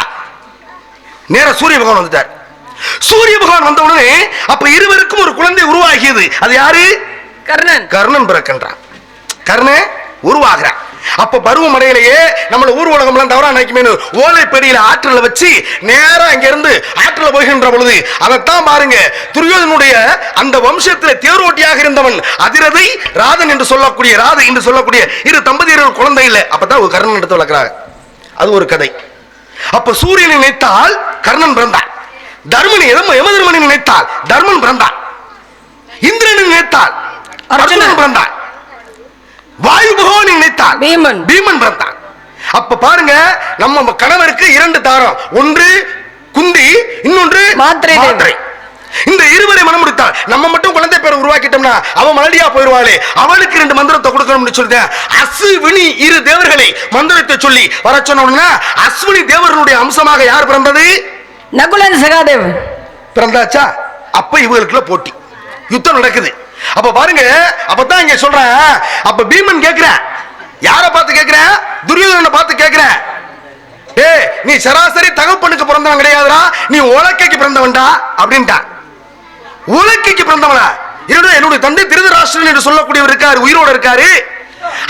நேர சூரிய பகவான் வந்துட்டார். சூரிய பகவான் வந்த உடனே அப்ப இருவருக்கும் ஒரு குழந்தை உருவாகியது. அது யாரு? கர்ணன். கர்ணன் பிறக்கின்றான். கர்ணன் உருவாகிறான். அப்ப பருவம் அடையிலேயே நம்மள ஊர் உலகம் எல்லாம் தவறா நினைக்குமே, ஓலைப்படியில ஆற்றல வச்சு நேரா இங்க இருந்து ஆற்றல போகின்ற பொழுது, அதைத்தான் பாருங்க, துரியோதனுடைய அந்த வம்சத்துல தேரோட்டியாக இருந்தவன் அதிரதை ராதன் என்று சொல்லக்கூடிய, ராதை என்று சொல்லக்கூடிய 2 தம்பதியர்கள் குழந்தை இல்லை. அப்பதான் ஒரு கர்ணன் எடுத்து வளர்க்கிறாங்க. அது ஒரு கதை. அப்ப சூரியனை நினைத்தால் கர்ணன் பிறந்தான். தர்மனை யமதர்மனை நினைத்தால் தர்மன் பிறந்தான். இந்திரனை நினைத்தால் அர்ஜுனன் பிறந்தான். வாயு பகவான் நினைத்தால் பீமன் பிறந்தான். அப்ப பாருங்க, நம்ம கணவருக்கு 2 தாரம், ஒன்று குந்தி, இன்னொன்று மாத்திரை. இந்த இருவரை மனம் முடித்தால் நம்ம மட்டும் குழந்தை பேரை உருவாக்கிட்டோம்னா அவன் மலடியா போயிடுவாளே, அவளுக்கு 2 மந்திரத்தை கொடுக்கணும்னு சொல்லிட்டேன். அஸ்வினி 2 தேவர்களை மந்திரத்தை சொல்லி வர சொன்னோம்னா, அஸ்வினி தேவர்களுடைய அம்சமாக யார் பிறந்தது? நகுலன் சகாதேவ் பிறந்தாச்சா? அப்ப இவங்களுக்குள்ள போட்டி, யுத்தம் நடக்குது. அப்ப பாருங்க, அப்பதான் இங்க சொல்றேன். அப்ப பீமன் கேக்குற, யார பார்த்து கேக்குற? துரியோதனனை பார்த்து கேக்குற. ஏய், நீ சராசரி தகப்பனுக்கு பிறந்தவன் கிடையாதுடா, நீ உலக்கைக்கு பிறந்தவன்டா அப்படின்ட்டா. உலக்கைக்கு பிறந்தவனா? என்னுடைய தந்தை திருதராஷ்டிரன் என்று சொல்லக்கூடியவர் இருக்காரு, உயிரோடு இருக்காரு.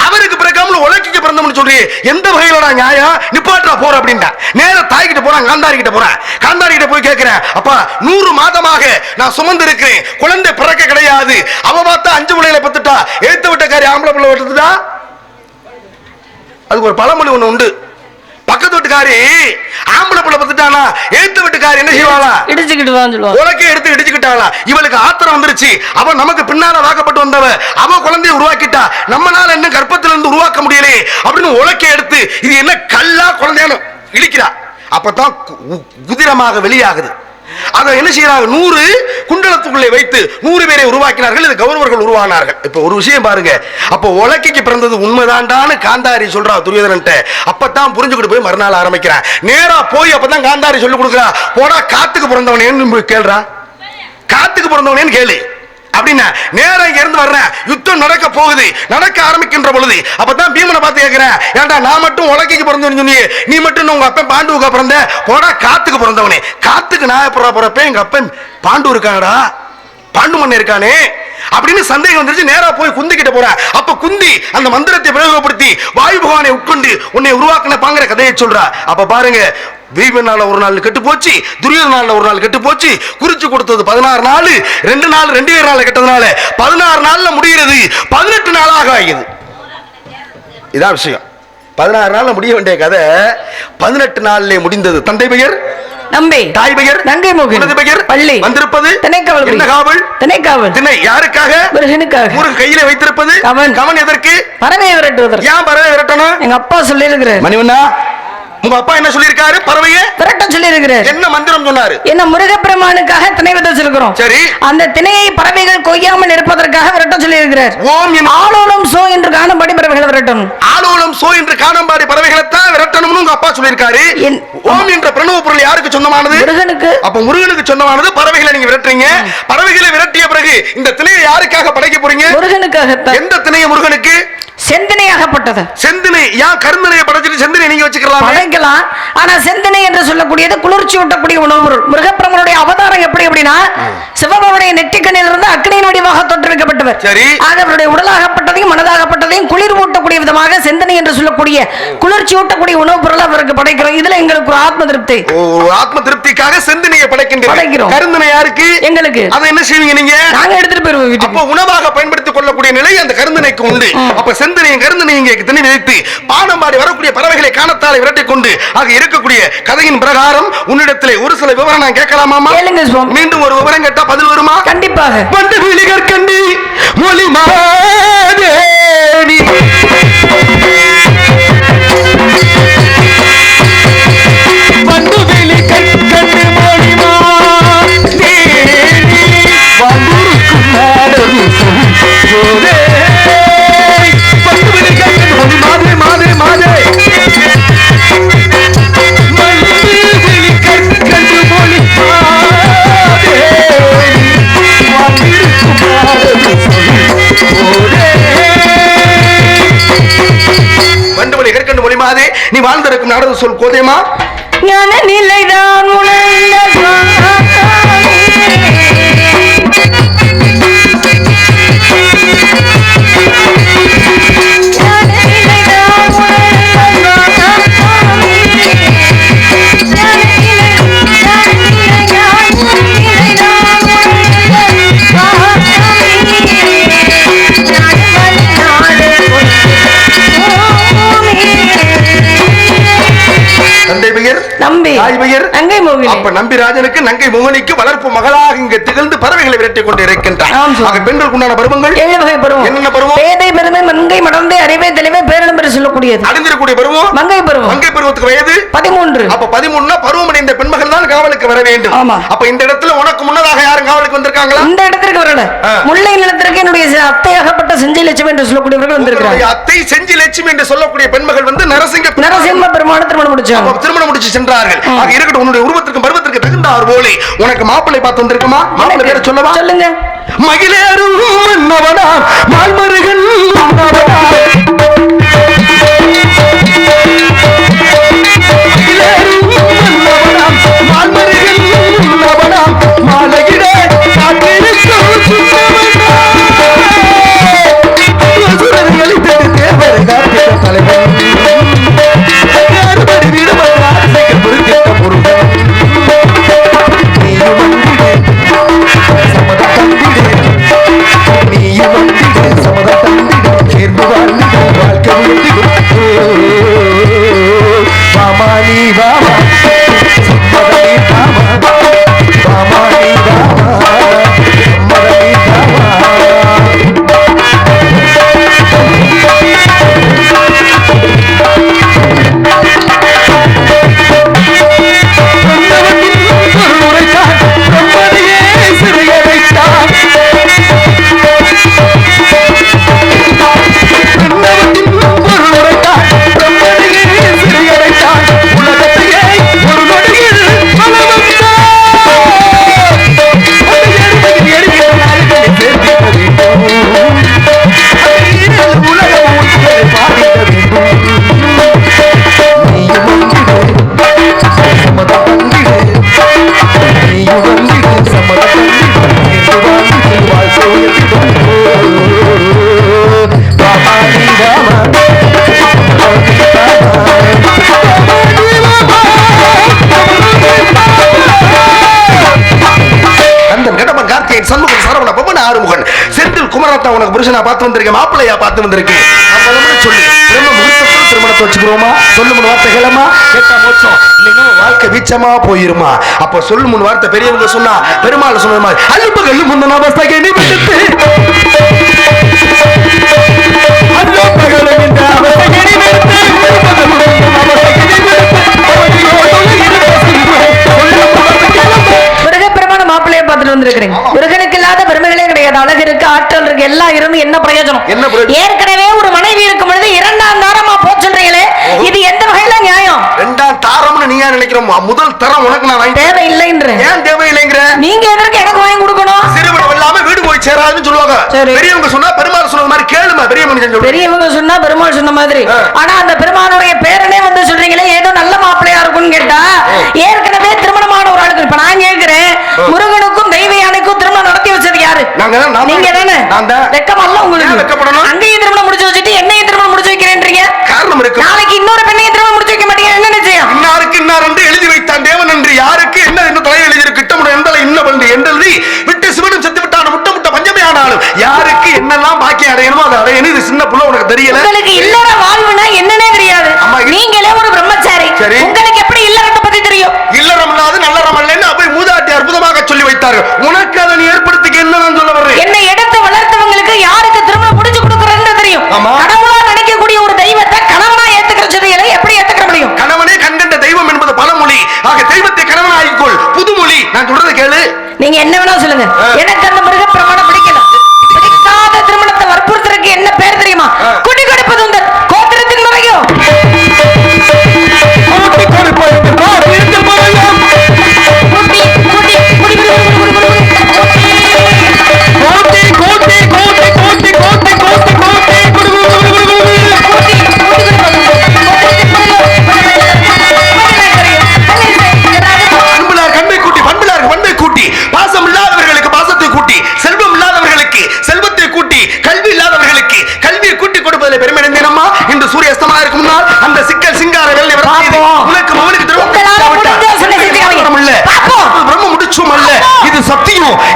அவருக்கு பிறக்காமல் உலக்கைக்கு பிறந்தவன் சொல்றீ, எந்த வகையிலடா நியாயம்? நிப்பாட்டா போற அப்படின்ட்டா. நேர தாய்கிட்ட போறான், காந்தாரி கிட்ட போறான். காந்தாரி கிட்ட போய் கேட்கிறேன், அப்பா 100 மாதமாக நான் சுமந்து இருக்கிறேன், குழந்தை பிறக்க கிடையாது. அவ பார்த்தா 5 பிள்ளைகளை பத்துட்டா, எழுத்து விட்டக்காரி ஆம்பளை பிள்ளை விட்டுட்டா. அதுக்கு ஒரு பழமொழி ஒண்ணு உண்டு. பக்கத்து வீட்டுக்காரி ஆம்பளை பிள்ளை பத்துட்டானா, எழுத்து வீட்டுக்காரி என்ன செய்வாளா? இடிச்சுக்கிட்டு உலக்கே எடுத்து இடிச்சுக்கிட்டாளா. இவளுக்கு ஆத்திரம் வந்துருச்சு. அவன் நமக்கு பின்னால வாக்கப்பட்டு வந்தவ, அவ குழந்தையை உருவாக்கிட்டா, நம்மளால என்ன கர்ப்பத்திலிருந்து உருவாக்க முடியலே அப்படின்னு உலக்கே எடுத்து, இது என்ன கல்லா குழந்தையான இடிக்கிறா. அப்பதான் குதிரமாக வெளியாகுது. அதை என்ன செய்யறாங்க? 100 குண்டலத்துக்குள்ளே வைத்து 100 பேரை உருவாக்கினார்கள். இது கௌரவர்கள் உருவானார்கள். இப்ப ஒரு விஷயம் பாருங்க, அப்ப உலக்கைக்கு பிறந்தது உண்மைதான்டான்னு காந்தாரி சொல்றா துரியோதனன்ட்ட. அப்பதான் புரிஞ்சுக்கிட்டு போய் மறுநாள் ஆரம்பிக்கிறான். நேரா போய் அப்பதான் காந்தாரி சொல்லி கொடுக்குறா, போடா காத்துக்கு பிறந்தவனேன்னு கேள்றா. காத்துக்கு பிறந்தவனேன்னு கேளு அப்படின்னா, நேரம் இங்க இருந்து வர்றேன், யுத்தம் நடக்க போகுது. நடக்க ஆரம்பிக்கின்ற பொழுது அப்பதான் பீமனை பார்த்து கேட்கிறேன், ஏன்டா நான் மட்டும் உலக்கைக்கு பிறந்தவன் சொன்னீங்க, நீ மட்டும் உங்க அப்பன் பாண்டுவுக்கு பிறந்த, போடா காத்துக்கு பிறந்தவனே. காத்துக்கு நான் பிறப்பேன், எங்க அப்பன் பாண்டு இருக்காங்கடா, பாண்டு மண்ண இருக்கானே அப்படின்னு சந்தேகம் வந்துருச்சு. நேரா போய் குந்தி கிட்ட போற. அப்ப குந்தி அந்த மந்திரத்தை பிரயோகப்படுத்தி வாயு பகவானை உட்கொண்டு உன்னை உருவாக்கின பாங்கிற கதையை சொல்றா. அப்ப பாருங்க, பீமனால ஒரு நாள் கெட்டு போச்சு, துரியோதனால ஒரு நாள் கெட்டு போச்சு. குறிச்சு கொடுத்தது 16 நாள், 2 நாள் 2 பேர் நாள் கெட்டதுனால 16 நாள்ல முடிகிறது, 18 நாளாக ஆகியது. இதான் விஷயம். 16 நாள்ல முடிய வேண்டிய கதை 18 நாள்ல முடிந்தது. தந்தை பெயர் நம்பி, தாய் பெயர் நங்கை மோகன், பெயர் பள்ளி, வந்திருப்பது திணைக்காவல். என்ன காவல்? திணைக்காவல். திணை யாருக்காக? முருகனுக்காக. முருகன் கையில வைத்திருப்பது கவன். கவன் எதற்கு? பறவையை விரட்டுவதற்கு. ஏன் பறவை விரட்டணும்? எங்க அப்பா சொல்லி இருக்கிறார். மணிவண்ணா, உங்க அப்பா என்ன சொல்லி இருக்காரு? பறவையை விரட்ட சொல்லி இருக்கிறார். என்ன மந்திரம் சொன்னாரு? என்ன முருகப்பெருமானுக்காக திணை விட சொல்கிறோம். சரி, அந்த திணையை பறவைகள் கொய்யாமல் இருப்பதற்காக விரட்ட சொல்லி இருக்கிறார். ஓம் ஆளோலம் சோ என்று காணும்படி பறவைகளை விரட்டணும். ஆளோலம் சோ என்று காணும்படி பறவைகளை தான் விரட்டணும்னு உங்க அப்பா சொல்லி இருக்காரு. ஓம் என்ற பிரணவ பொருள் யாருக்கு சொந்தமானது? முருகனுக்கு. அப்ப முருகனுக்கு சொந்தமானது. பறவைகளை நீங்க விரட்டுறீங்க. பறவைகளை விரட்டிய பிறகு இந்த திணையை யாருக்காக படைக்க போறீங்க? முருகனுக்காக. எந்த திணையை? முருகனுக்கு. செந்தனையாகப்பட்டது. செந்தினை ஏன் கருந்தனையை படைச்சிட்டு செந்தினை நீங்க வச்சுக்கலாம்? படைக்கலாம். ஆனா செந்தனை என்று சொல்லக்கூடியது குளிர்ச்சி ஊட்டக்கூடிய உணவு பொருள். முருகப்பெருமானுடைய அவதாரம் எப்படி அப்படின்னா சிவபெருமானுடைய நெற்றிக்கண்ணில் இருந்து அக்னியின் வடிவாக தோற்றுவிக்கப்பட்டவர். சரி. ஆக அவருடைய உடலாகப்பட்டதையும் மனதாகப்பட்டதையும் குளிர் ஊட்டக்கூடிய விதமாக செந்தனை என்று சொல்லக்கூடிய குளிர்ச்சி ஊட்டக்கூடிய உணவு பொருள் அவருக்கு படைக்கிறோம். இதுல எங்களுக்கு ஒரு ஆத்ம திருப்தி. ஆத்ம திருப்திக்காக செந்தனையை படைக்கின்றோம். கருந்தனை யாருக்கு? எங்களுக்கு. அதை என்ன செய்வீங்க நீங்க? நாங்க எடுத்துட்டு போயிருவோம் வீட்டுக்கு. அப்ப உணவாக பயன்படுத்திக் கொள்ளக்கூடிய நிலை அந்த கருந்தனைக்கு உண்டு. அப்ப செந்தனையும் கருந்தனையும் இங்கே திணி வைத்து பானம்பாடி வரக்கூடிய பறவைகளை காணத்தாலே விரட்டிக் கொண்டு ஆக இருக்கக்கூடிய கதையின் பிரகாரம் உன்னிடத்திலே ஒரு சில விவரம் நான் கேட்கலாமா? மீண்டும் ஒரு விவரம் கேட்டா பதில் வருமா? கண்டிப்பாக. பண்டு விழிகர் கண்டி மொழி மாதேனி பண்டு விழிகர் கண்டு மொழி மாதேனி வந்தூருக்கும் நாடகு போதே பண்டு விழிகர் கண்டு மொழி மாதே மாதே மாதே வண்டுமொழி கற்கண்டு மொழிமாதே நீ வாழ்ந்திருக்கும் நாடக சொல் கோதைமா ஞான நிலைதான் நம்பிராஜனுக்கு நங்கை மோகனிக்கு வளர்ப்பு மகளாக இங்கு திகழ்ந்து பறவைகளை விரட்டிக் கொண்டு இருக்கின்றார். பெண்களுக்கு உண்டான பருவங்கள் 7 வகை பருவம். என்னென்ன பருவம்? பேதை பெருமை மங்கை மடந்தை அறிவை தெளிவை பேரிடம் என்று சொல்லக்கூடியது. அடைந்திருக்கூடிய பருவம் மங்கை பருவம். மங்கை பருவத்துக்கு வயது 13. அப்ப 13னா பருவமடைந்த பெண்மகள் தான் காவலுக்கு வர வேண்டும். அப்ப இந்த இடத்துல உனக்கு முன்னதாக யாரும் காவலுக்கு வந்திருக்காங்களா? இந்த இடத்திற்கு வரல. முல்லை நிலத்திற்கு என்னுடைய அத்தையாகப்பட்ட செஞ்சி லட்சுமி என்று சொல்லக்கூடியவர்கள் வந்திருக்காங்க. அத்தை செஞ்சி லட்சுமி என்று சொல்லக்கூடிய பெண்மகள் வந்து நரசிங்க பெருமான திருமணம் முடிச்சாங்க. திருமணம் முடிச்சு சென்றார்கள். ஆக இருக்கட்டும், உன்னுடைய உருவத்திற்கும் பருவத்திற்கு தகுந்தார் போலே உனக்கு மாப்பிள்ளை பார்த்து வந்திருக்குமா? மாப்பிள்ளை பேரை சொல்லவா? சொல்லுங்க. மகிழேறும் மன்னவனாம் மால்மருகன் மாலகிடே தலைவன் புருஷனா பார்த்து வந்திருக்கேன், மாப்பிள்ளையா பார்த்து வந்திருக்கேன். சொல்லி பிரம்ம முகூர்த்தத்தில் திருமணத்தை வச்சுக்கிறோமா? சொல்லு முன் வார்த்தை கேளமா, கேட்டா மோட்சம், இல்லைன்னா வாழ்க்கை வீச்சமா போயிருமா? அப்ப சொல்லு முன் வார்த்தை பெரியவங்க சொன்னா பெருமாள் சொன்ன மாதிரி அல்ப கல்லு முந்தன அவஸ்தை நீ விட்டு மாப்பிள்ளைய பார்த்துட்டு வந்திருக்கிறேன். முருகனுக்கு இல்லாத பெருமைகளே கிடையாது. அழகு இருக்கு, ஆற்றல் இருக்கு, எல்லாம் இருந்து என்ன பிரயோஜனம்? ஏற்கனவே ஒரு மனைவி இருக்கும் பொழுது 2ஆம் தாரமா போச்சுன்றீங்களே, இது எந்த வகையில நியாயம்? 2ஆம் தாரம்னு நீங்க நினைக்கிறோம்? முதல் தரம் உனக்கு நான் தேவையில்லைன்ற. ஏன் தேவையில்லைங்கிற? நீங்க எதற்கு எனக்கு வாங்கி கொடுக்கணும்? சிறுவனம் இல்லாம வீடு போய் சேராதுன்னு சொல்லுவாங்க பெரியவங்க. சொன்னா பெருமாள் சொன்ன மாதிரி கேளு என்னம்மா பெரிய மனுஷன் சொல்ற? பெரியவங்க சொன்னா பெருமாள் சொன்ன மாதிரி. ஆனா அந்த பெருமானுடைய பேரனே வந்து சொல்றீங்களே ஏதோ நல்ல மாப்பிள்ளையா இருக்கும்னு கேட்டா, ஏற்கனவே திருமணமான ஒரு ஆளுக்கு இப்ப நான் கேட்கிறேன், முருகனுக்கும் தெய்வ யானைக்கும் திருமணம் நடத்தி வச்சது யாரு? நீங்க தானே. வெக்கமல்ல உங்களுக்கு? வெக்கப்படணும். அங்கேயும் திருமணம் முடிச்சு வச்சுட்டு என்னையும் திருமணம் முடிச்சு வைக்கிறேன்றீங்க. காரணம் இருக்கு. நாளைக்கு இன்னொரு பெண்ணையும் திருமணம் முடிச்சு வைக்க மாட்டீங்க, என்ன நிச்சயம்? இன்னாருக்கு இன்னார் என்று எழுதி வைத்தான் தேவன் என்று. யாருக்கு என்ன என்று தலை எழுதி கிட்டமுட எந்தலை இன்னும் என்று எழுதி விட்டு சிவனும் செத்து விட்டான முட்ட முட்ட பஞ்சமே ஆனாலும் யாருக்கு என்னெல்லாம் பாக்கி அடையணுமோ அதை அடையணும். இது சின்ன புள்ள உனக்கு தெரியல. உங்களுக்கு இல்லற வாழ்வுனா என்னன்னே தெரியாது. நீங்களே ஒரு பிரம்மச்சாரி, உங்களுக்கு எப்படி இல்லறத்தை பத்தி தெரியும்? இல்லறம் இல்லாத நல்லறம் அல்லன்னு அப்படி மூதாட்டி அற்புதமாக சொல்லி வைத்தார்கள். உனக்கு அதை ஏற்படுத்திக்க என்ன நான் சொல்ல வர்றேன்? என்னை எடுத்து வளர்த்தவங்களுக்கு யாருக்கு திருமணம் முடிச்சு கொடுக்கறதுன்னு தெரியும். கடவுளா நினைக்கக்கூடிய ஒரு தெய்வத்தை கணவனா ஏத்துக்கிற சொல்லியலை எப்படி ஏத்துக்க முடியும்? கணவனே கண்கண்ட தெய்வம் என்பது பழமொழி. ஆக தெய்வத்தை கணவனா ஆகிக்கொள். புதுமொழி. நான் சொல்றதை கேளு. நீங்க என்ன வேணா சொல்லுங்க, எனக்கு அந்த மிருக பிரமாணம் பிடிக்கல. பிடிக்காத திருமணத்தை வற்புறுத்துறதுக்கு என்ன பேர் தெரியுமா? குடி கொடுப்பது உண்டு. கோத்திரத்தின் முறையோ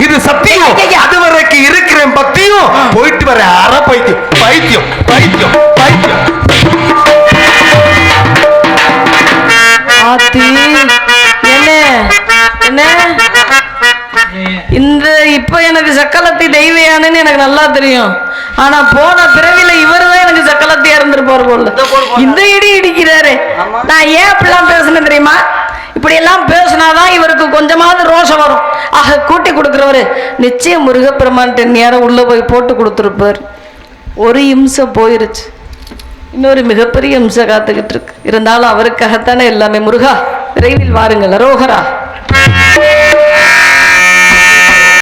இது சத்தியம். அதுவரைக்கு இருக்கிறேன் பக்தியும் போயிட்டு வர அற பைத்தியம் பைத்தியம் பைத்தியம் பைத்தியம். என்ன இந்த இப்ப எனக்கு சக்கலத்தி தெய்வயானன்னு எனக்கு நல்லா தெரியும். ஆனா போன பிறவில இவருதான் எனக்கு சக்கலத்தியா இருந்திருப்பாரு போல. இந்த இடி இடிக்கிறாரு. நான் ஏன் அப்படிலாம் பேசுனேன் தெரியுமா? இப்படி எல்லாம் பேசினாதான் இவருக்கு கொஞ்சமாவது ரோஷம் வரும். ஆக கூட்டி கொடுக்கிறவரு நிச்சயம் முருகப்பெருமான்ட்டு நேரம் உள்ள போய் போட்டு கொடுத்துருப்பார். ஒரு இம்சை போயிருச்சு, இன்னொரு மிகப்பெரிய இம்சை காத்துக்கிட்டு இருக்கு. இருந்தாலும் அவருக்காகத்தானே எல்லாமே. முருகா விரைவில் வாருங்கள். அரோகரா.